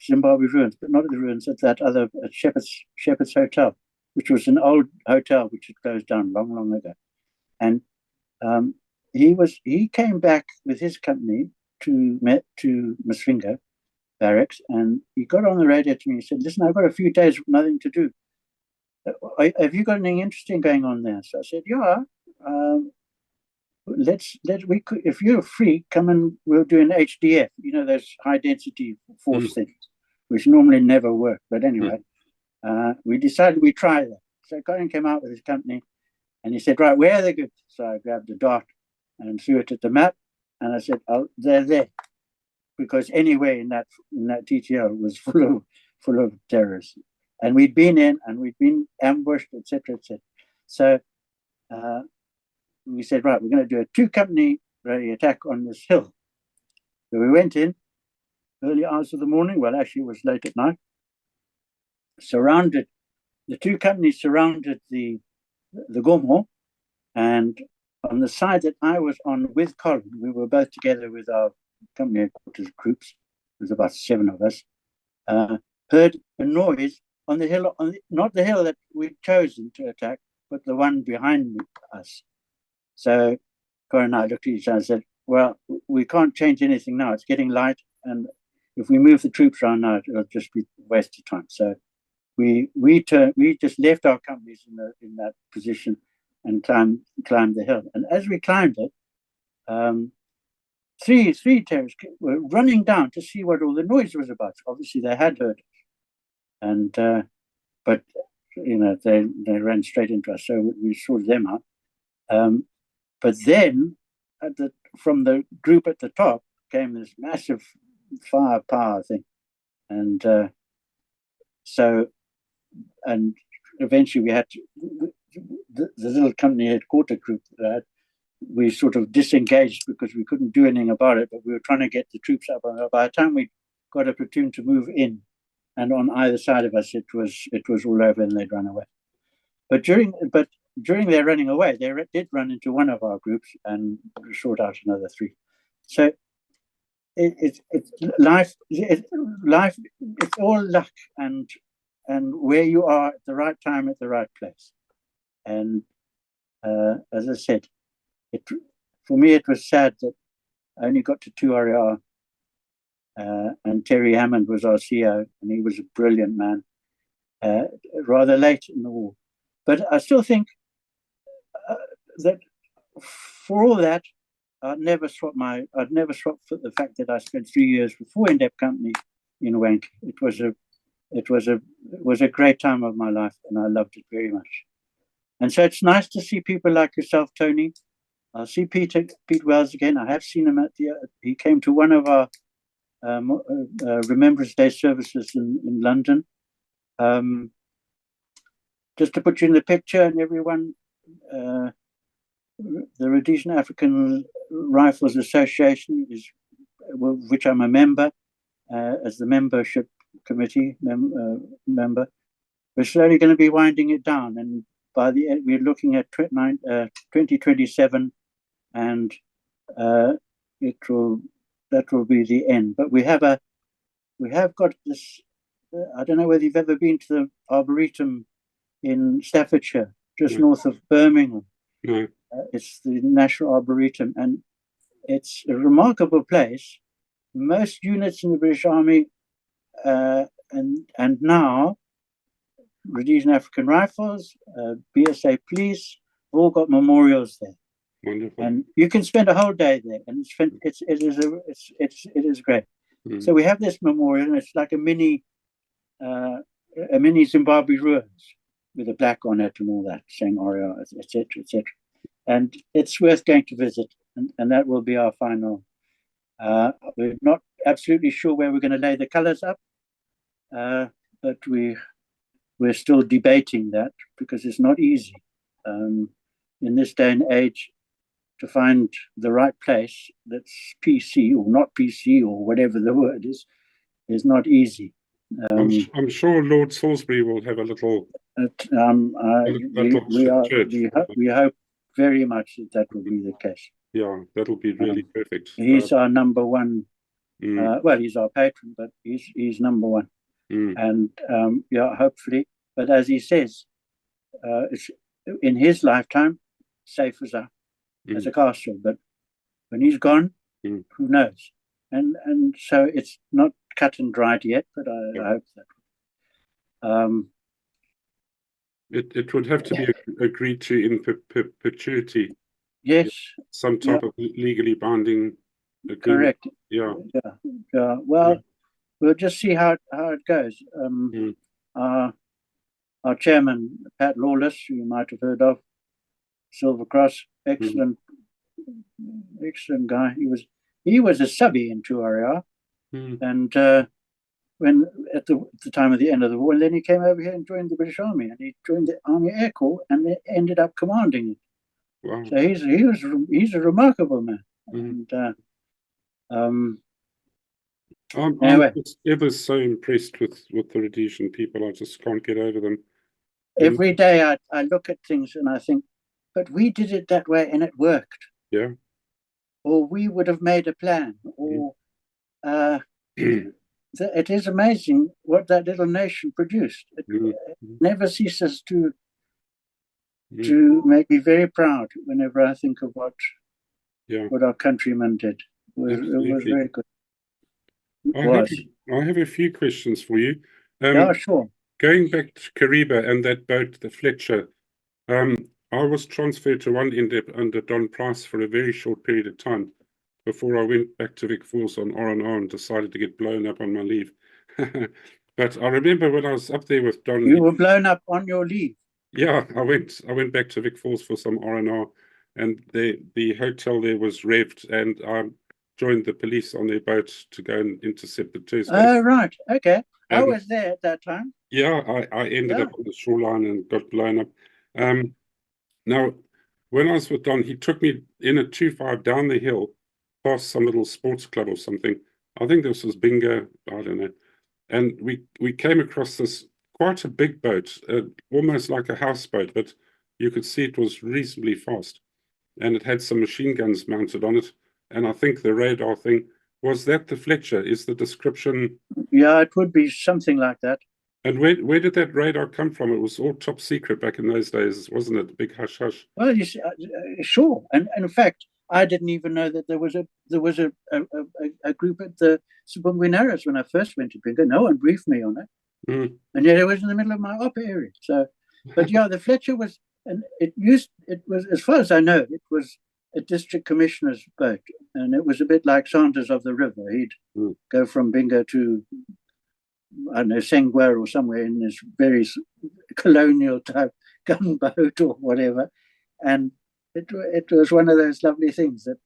Zimbabwe Ruins, but not at the Ruins, at that other at Shepherd's Hotel, which was an old hotel which had closed down long ago. And he came back with his company to Masvinga barracks, and he got on the radio to me and said, listen, I've got a few days with nothing to do. Have you got anything interesting going on there? So I said, yeah. If you're free, come and we'll do an HDF, those high density force things, which normally never work. But anyway, we decided we'd try that. So Colin came out with his company, and he said, right, where are they good? So I grabbed a dart and threw it at the map, and I said, oh, they're there. Because anyway, in that TTO was full of terrorists. And we'd been in, and we'd been ambushed, etc. So we said, right, we're going to do a 2-company ready attack on this hill. So we went in early hours of the morning. Well, actually, it was late at night. The 2 companies surrounded the Gomo, and on the side that I was on with Colin, we were both together with our company headquarters groups. There was about 7 of us. Heard a noise on the hill, not the hill that we'd chosen to attack, but the one behind us. So Colin and I looked at each other and said, well, we can't change anything now. It's getting light, and if we move the troops around now, it'll just be a waste of time. So we just left our companies in that position, and climbed the hill. And as we climbed it, three terrorists were running down to see what all the noise was about. Obviously, they had heard it, and but they ran straight into us, so we sorted them out. But then, from the group at the top came this massive firepower thing, and eventually we had to, the little company headquarter group we sort of disengaged because we couldn't do anything about it, but we were trying to get the troops up. By the time we got a platoon to move in, and on either side of us, it was all over and they'd run away. But during their running away, they did run into one of our groups and shot out another 3. So it's life. It's all luck and where you are at the right time at the right place. And as I said, for me it was sad that I only got to 2 RAR, and Terry Hammond was our CEO, and he was a brilliant man. Rather late in the war, but I still think that for all that, I'd never swap for the fact that I spent 3 years before Indep company in Wankie. It was a great time of my life, and I loved it very much. And so it's nice to see people like yourself, Tony. I'll see Pete Wells again. I have seen him he came to one of our Remembrance Day services in London. Just to put you in the picture, and everyone, the Rhodesian African Rifles Association, which I'm a member, as the membership committee member. We're slowly going to be winding it down, and by the end, we're looking at 2027, and that will be the end. But we have got this. I don't know whether you've ever been to the Arboretum in Staffordshire, just north of Birmingham. No. It's the National Arboretum, and it's a remarkable place. Most units in the British Army and now Rhodesian African Rifles, BSA Police, all got memorials there. Wonderful. And you can spend a whole day there, and it is great. Mm. So we have this memorial, and it's like a mini Zimbabwe ruins with a plaque on it and all that, saying RAR, etc., etc. And it's worth going to visit, and that will be our final. We're not absolutely sure where we're going to lay the colours up, but we're still debating that, because it's not easy in this day and age to find the right place that's PC or not PC or whatever the word is not easy. I'm sure Lord Salisbury will have a little. We hope very much that will be the case. Yeah, that'll be really perfect. He's our number one. Well, he's our patron, but he's number one. And yeah, hopefully. But as he says, it's in his lifetime, safe as a castle. But when he's gone, who knows? And so it's not cut and dried yet. But I hope that. It would have to be agreed to in perpetuity. Yes. Some type of legally binding agreement. Correct. Yeah. Well, we'll just see how it goes. Our chairman, Pat Lawless, who you might have heard of, Silver Cross, excellent guy. He was a subby in 2 RAR, and when at the time of the end of the war, and then he came over here and joined the British Army, and he joined the Army Air Corps, and they ended up commanding it. Wow. So he's a remarkable man. And anyway, I'm just ever so impressed with the Rhodesian people. I just can't get over them. Every day I look at things and I think, but we did it that way and it worked. Yeah. Or we would have made a plan. Or it is amazing what that little nation produced. It never ceases to make me very proud whenever I think of what our countrymen did. It was very good. I have a few questions for you. Yeah, sure. Going back to Kariba and that boat, the Fletcher, I was transferred to one Indep under Don Price for a very short period of time before I went back to Vic Falls on R&R and decided to get blown up on my leave. But I remember when I was up there with Don. You were blown up on your leave? Yeah, I went back to Vic Falls for some R&R, and the hotel there was revved, and I joined the police on their boat to go and intercept the tourist boat. Oh, right. Okay. I And was there at that time. yeah, I ended up on the shoreline and got blown up. Now, when I was with Don, he took me in a 2.5 down the hill past some little sports club or something. I think this was bingo, I don't know. And we came across this quite a big boat, almost like a houseboat, but you could see it was reasonably fast. And it had some machine guns mounted on it. And I think the radar thing, was that the Fletcher? Is the description? Yeah, it would be something like that. And where did that radar come from? It was all top secret back in those days, wasn't it? Big hush hush. Well, you see, sure. And in fact, I didn't even know that there was a group at the Sibungwe Narrows when I first went to Bingo. No one briefed me on it. Mm. And yet it was in the middle of my op area. So, but yeah, the Fletcher was, and it was, as far as I know, it was a district commissioner's boat. And it was a bit like Sanders of the River. He'd go from Bingo to, I don't know, Sengwer or somewhere in this very colonial type gunboat or whatever. And it was one of those lovely things that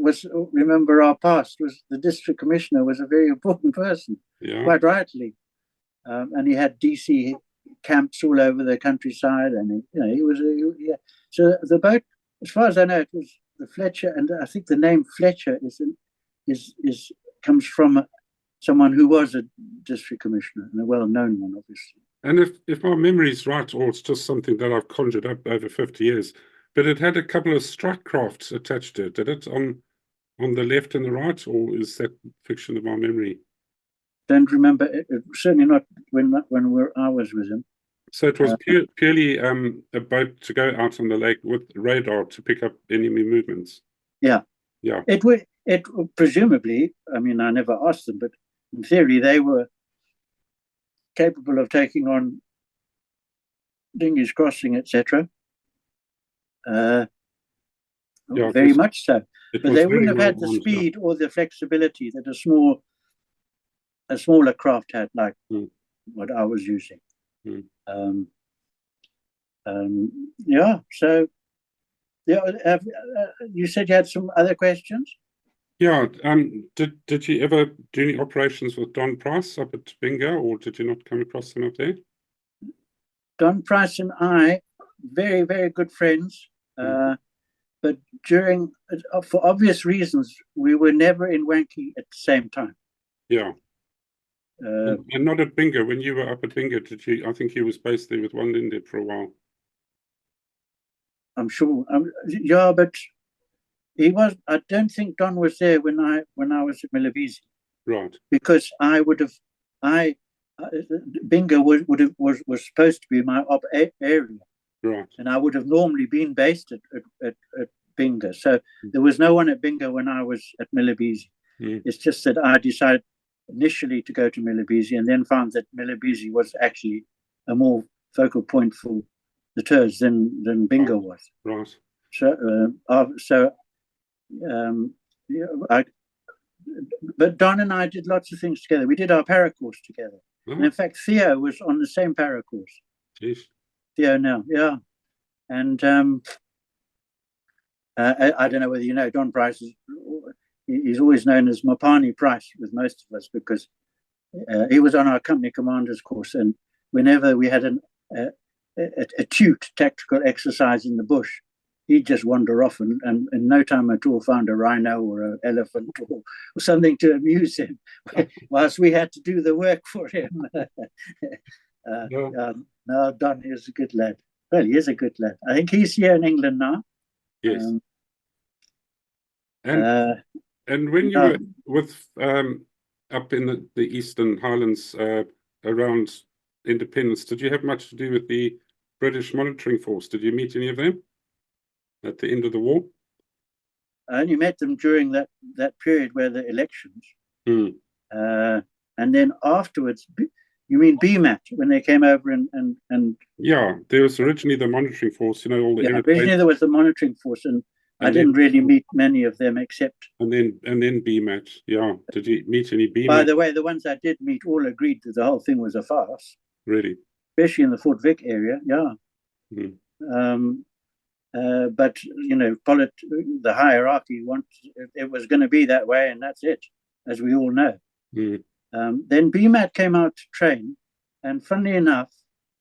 was, remember our past, was the district commissioner was a very important person, quite rightly. And he had DC camps all over the countryside, and he was yeah. So the boat, as far as I know, it was the Fletcher, and I think the name Fletcher is comes from someone who was a district commissioner, and a well-known one, obviously. And if my memory is right, or it's just something that I've conjured up over 50 years, but it had a couple of strike crafts attached to it, did it, on the left and the right, or is that fiction of my memory? Don't remember it, certainly not when I was with him. So it was purely a boat to go out on the lake with radar to pick up enemy movements. Yeah. It presumably, I mean, I never asked them, but in theory they were capable of taking on dinghies crossing, etc. Very much so. But they wouldn't have had the speed or the flexibility that a smaller craft had, like what I was using. So you said you had some other questions? Yeah. Did you ever do any operations with Don Price up at Bingo, or did you not come across him up there? Don Price and I, very, very good friends. But for obvious reasons, we were never in Wankie at the same time. Yeah. And not at Bingo. When you were up at Bingo, I think he was based there with one Indep for a while. I'm sure. Yeah, but he was. I don't think Don was there when I was at Milibisi. Right. Because Bingo was supposed to be my op area. Right. And I would have normally been based at Bingo. So there was no one at Bingo when I was at Milibisi. It's just that I decided initially to go to Milibisi, and then found that Milibisi was actually a more focal point for the tours than Bingo was. Right. But Don and I did lots of things together. We did our para course together. And in fact, Theo was on the same para course. Jeez. Theo now, yeah. And I don't know whether you know, Don Price he's always known as Mapani Price with most of us, because he was on our company commander's course, and whenever we had a toot tactical exercise in the bush, he'd just wander off and in no time at all found a rhino or an elephant or something to amuse him, whilst we had to do the work for him. No, Don is a good lad. Well, he is a good lad. I think he's here in England now. Yes. And when you were with up in the Eastern Highlands around independence, did you have much to do with the British monitoring force? Did you meet any of them at the end of the war? I only met them during that period where the elections. And then afterwards, You mean BMAT, when they came over and Yeah, there was originally the monitoring force, all the yeah, originally there was the monitoring force, and I didn't really meet many of them except. And then BMAT. Yeah. Did you meet any BMAT? By the way, the ones I did meet all agreed that the whole thing was a farce. Really? Especially in the Fort Vic area, yeah. Mm. But the hierarchy it was going to be that way, and that's it, as we all know. Mm. Then BMAT came out to train, and funnily enough,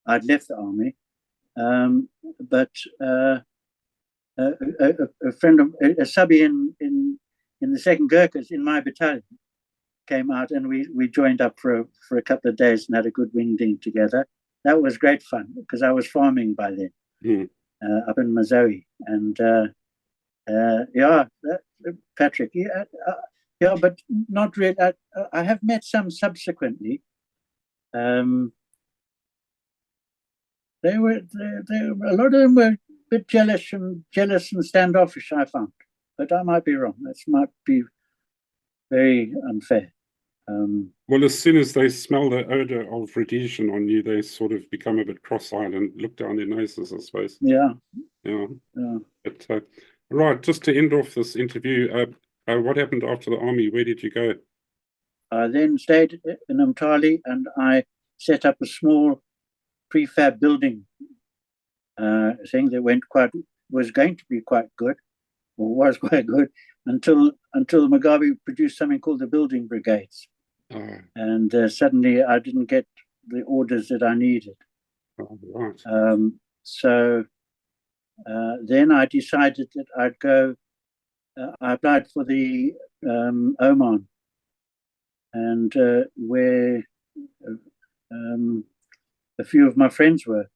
I'd left the army, but a friend of a subby in the second Gurkhas in my battalion came out, and we joined up for a couple of days and had a good wingding together. That was great fun because I was farming by then up in Mazoe, and Patrick, yeah, but not really. I have met some subsequently. They were a lot of them were a bit jealous and standoffish, I found, but I might be wrong. That might be very unfair. Well, as soon as they smell the odor of Rhodesian on you, they sort of become a bit cross-eyed and look down their noses, I suppose. Yeah. But, right, just to end off this interview, what happened after the army? Where did you go? I then stayed in Umtali, and I set up a small prefab building thing that was going to be quite good, or was quite good, until Mugabe produced something called the building brigades. And suddenly I didn't get the orders that I needed. Right. So then I decided that I'd go. I applied for the Oman, and where a few of my friends were,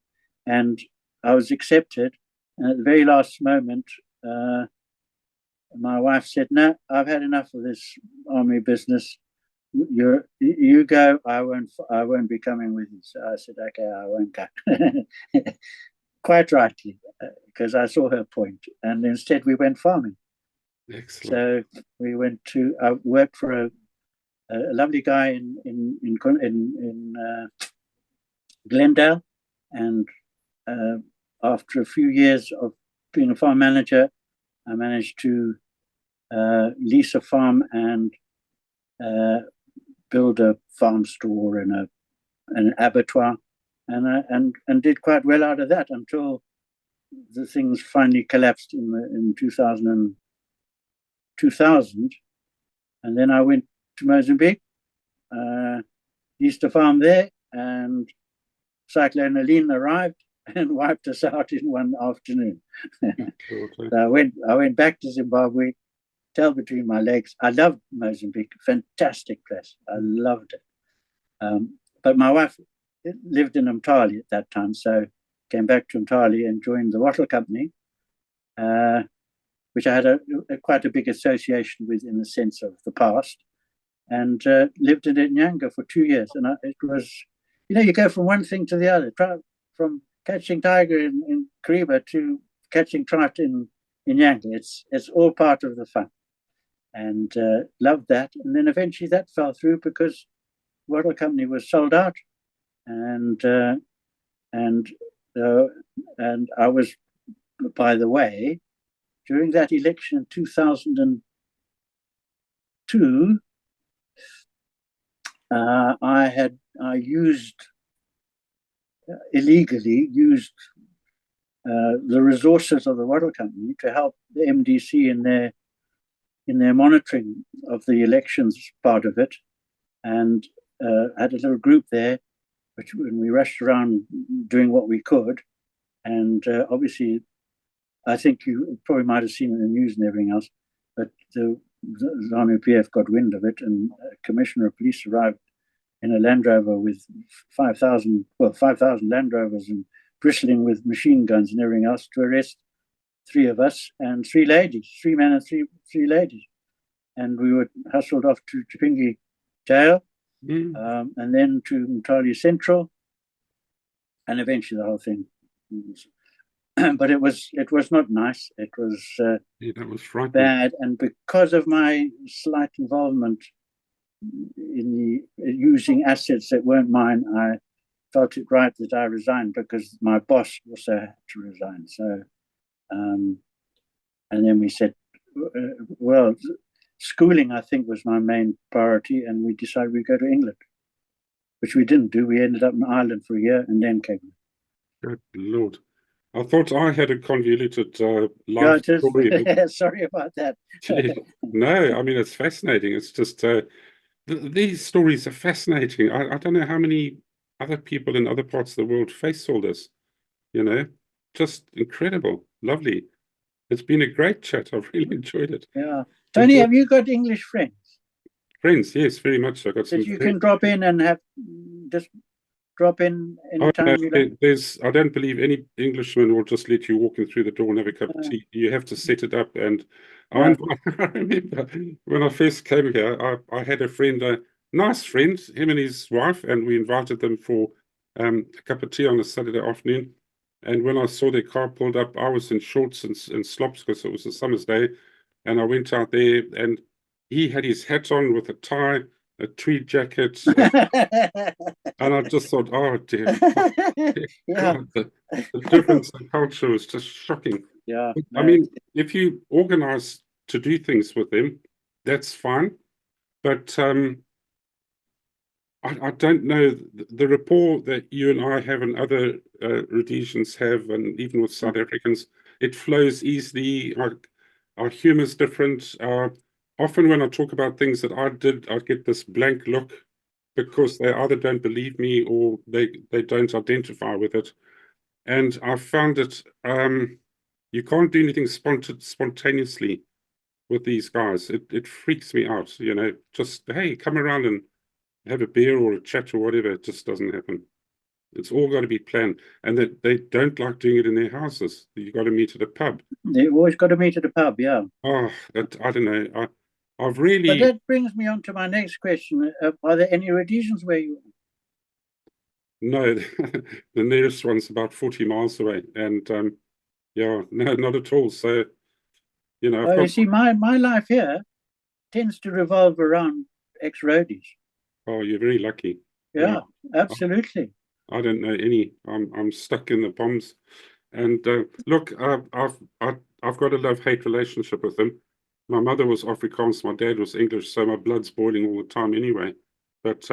and I was accepted. And at the very last moment, my wife said, "No, I've had enough of this army business. You go. I won't be coming with you." So I said, "Okay, I won't go." Quite rightly, because I saw her point, and instead we went farming. Excellent. So we went to. I worked for a lovely guy in Glendale, and after a few years of being a farm manager, I managed to lease a farm and build a farm store and an abattoir, and did quite well out of that until the things finally collapsed in 2000, and then I went to Mozambique, leased a farm there, and Cyclone Helene arrived and wiped us out in one afternoon. So I went back to Zimbabwe, tail between my legs. I loved Mozambique, fantastic place. I loved it. But my wife lived in Umtali at that time, so came back to Umtali and joined the wattle company, which I had quite a big association with in the sense of the past, and lived in Nyanga for 2 years. And it was, you go from one thing to the other, from catching tiger in Kariba to catching trout in Nyanga. It's all part of the fun, and loved that. And then eventually that fell through because the wattle company was sold out, and I was, by the way, during that election in 2002, I illegally used the resources of the wattle company to help the MDC in their monitoring of the elections part of it, and had a little group there, when we rushed around doing what we could, and obviously, I think you probably might have seen it in the news and everything else, but the ZANU-PF got wind of it, and a commissioner of police arrived in a Land Rover with 5,000 Land Rovers and bristling with machine guns and everything else to arrest 3 of us and 3 ladies, 3 men and 3 ladies. And we were hustled off to Chipinge jail, and then to Umtali Central, and eventually the whole thing. But it was not nice. It was that was frightening. bad, and because of my slight involvement using assets that weren't mine, I felt it right that I resigned because my boss also had to resign. So, and then we said, well, schooling, I think, was my main priority, and we decided we'd go to England, which we didn't do. We ended up in Ireland for a year and then came. Good Lord. I thought I had a convoluted life story. But sorry about that. No, I mean, it's fascinating. It's just, these stories are fascinating. I don't know how many other people in other parts of the world face all this, just incredible. Lovely. It's been a great chat. I've really enjoyed it. Yeah. Tony, have you got English friends? Friends, yes, very much. I got some. That you can drop in and have just drop in anytime you like. I don't believe any Englishman will just let you walk in through the door and have a cup of tea. You have to set it up. And I remember when I first came here, I had a friend, a nice friend, him and his wife, and we invited them for a cup of tea on a Saturday afternoon. And when I saw their car pulled up, I was in shorts and slops because it was a summer's day. And I went out there, and he had his hat on with a tie, a tweed jacket. And I just thought, oh, dear. God, the difference in culture was just shocking. Yeah. I mean, if you organize to do things with them, that's fine. But I don't know, the rapport that you and I have and other Rhodesians have, and even with South Africans, it flows easily. Our humor's different. Often when I talk about things that I did, I get this blank look because they either don't believe me or they don't identify with it. And I found it, you can't do anything spontaneously with these guys. It freaks me out, just, hey, come around and have a beer or a chat or whatever. It just doesn't happen. It's all got to be planned. And that they don't like doing it in their houses. You've got to meet at a pub. They've always got to meet at a pub, yeah. Oh, I don't know. I've really... But that brings me on to my next question. Are there any Rhodesians where you are? No, the nearest one's about 40 miles away. And yeah, no, not at all. So, you see, my life here tends to revolve around ex-roadies. Oh, you're very lucky. Yeah, absolutely. I don't know any. I'm stuck in the bombs. And look, I've got a love-hate relationship with them. My mother was Afrikaans, my dad was English, so my blood's boiling all the time anyway. But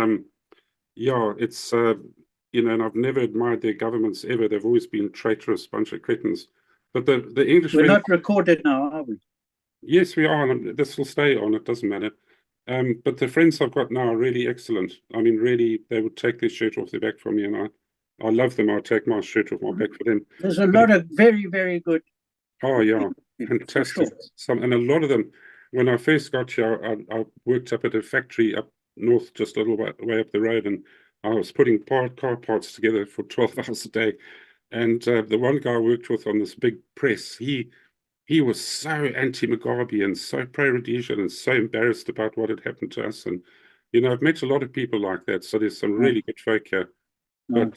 yeah, it's and I've never admired their governments ever. They've always been traitorous bunch of cretins. But the English... We're not recorded now, are we? Yes, we are. And this will stay on. It doesn't matter. But the friends I've got now are really excellent. I mean, really, they would take their shirt off their back for me, and I love them. I'll take my shirt off my back for them. There's a lot of very, very good... Oh, yeah. Fantastic. Sure. And a lot of them, when I first got here, I worked up at a factory up north, just a little way up the road, and I was putting car parts together for 12 hours a day. And the one guy I worked with on this big press, he was so anti-Mugabe and so pro-Rhodesian and so embarrassed about what had happened to us. And, I've met a lot of people like that. So there's some really good folk here. But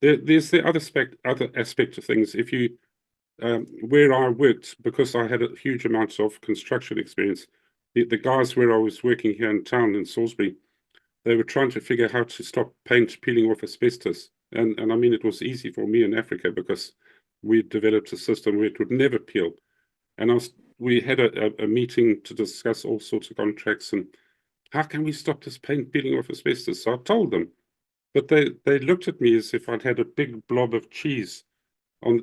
there's the other aspect of things. If you, where I worked, because I had a huge amount of construction experience, the guys where I was working here in town in Salisbury, they were trying to figure out how to stop paint peeling off asbestos. And I mean, it was easy for me in Africa because we developed a system where it would never peel. And we had a meeting to discuss all sorts of contracts and how can we stop this paint peeling off asbestos? So I told them, but they looked at me as if I'd had a big blob of cheese.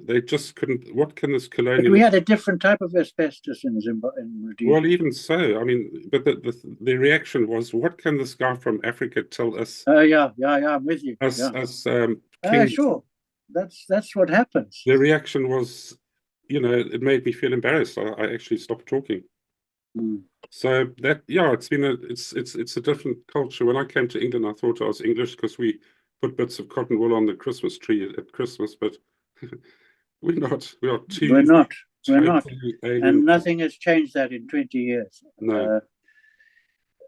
They just couldn't. What can this colonial? But we had a different type of asbestos in Rhodesia. Well, even so, I mean, but the reaction was, what can this guy from Africa tell us? Yeah, I'm with you. Sure, that's what happens. The reaction was, it made me feel embarrassed. I actually stopped talking. So it's been it's a different culture. When I came to England, I thought I was English because we put bits of cotton wool on the Christmas tree at Christmas, but we're not. We are We're not. And nothing has changed that in 20 years. No.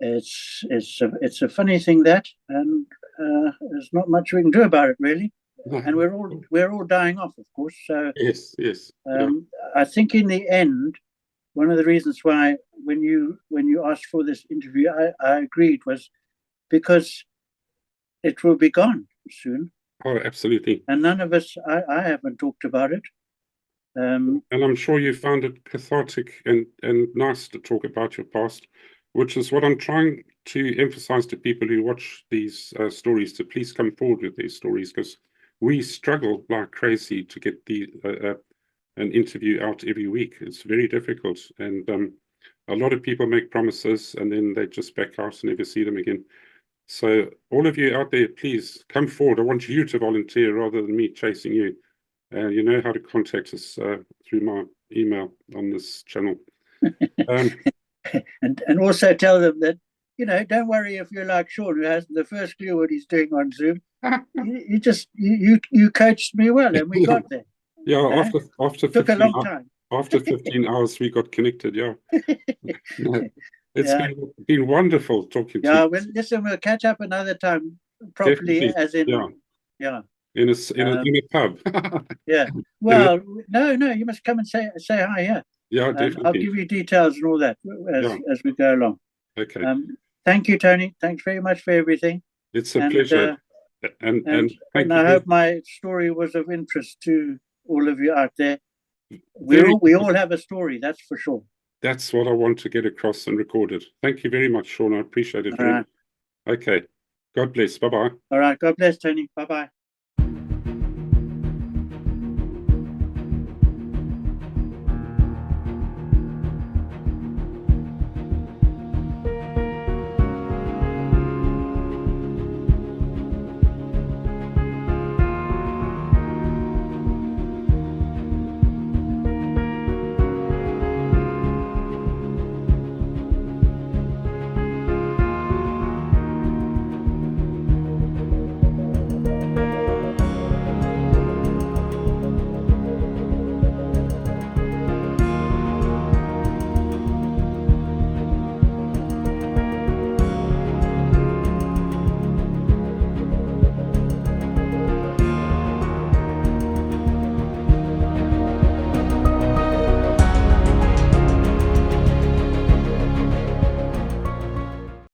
It's a funny thing that, and there's not much we can do about it really. No. And we're all dying off, of course. So yes. I think in the end, one of the reasons why when you asked for this interview, I agreed, was because it will be gone soon. Oh, absolutely. And none of us, I haven't talked about it. And I'm sure you found it cathartic and nice to talk about your past, which is what I'm trying to emphasize to people who watch these stories, to please come forward with these stories, because we struggle like crazy to get an interview out every week. It's very difficult. And a lot of people make promises and then they just back out and never see them again. So all of you out there, please come forward. I want you to volunteer rather than me chasing you. You know how to contact us through my email on this channel. And also tell them that, don't worry if you're like Sean, who has the first clue what he's doing on Zoom. you coached me well, and we got there. Yeah, after took a long time. After 15 hours, we got connected. Yeah, it's been wonderful talking to you. Yeah, well, listen, we'll catch up another time properly, Definitely. as in in a pub. Yeah. Well, no, you must come and say hi here. Yeah, definitely. I'll give you details and all that as we go along. Okay. Thank you, Tony. Thanks very much for everything. It's a pleasure. And thank you. I hope my story was of interest to all of you out there. We all have a story, that's for sure. That's what I want to get across and recorded. Thank you very much, Sean. I appreciate it very much. Okay. God bless. Bye-bye. All right. God bless, Tony. Bye-bye.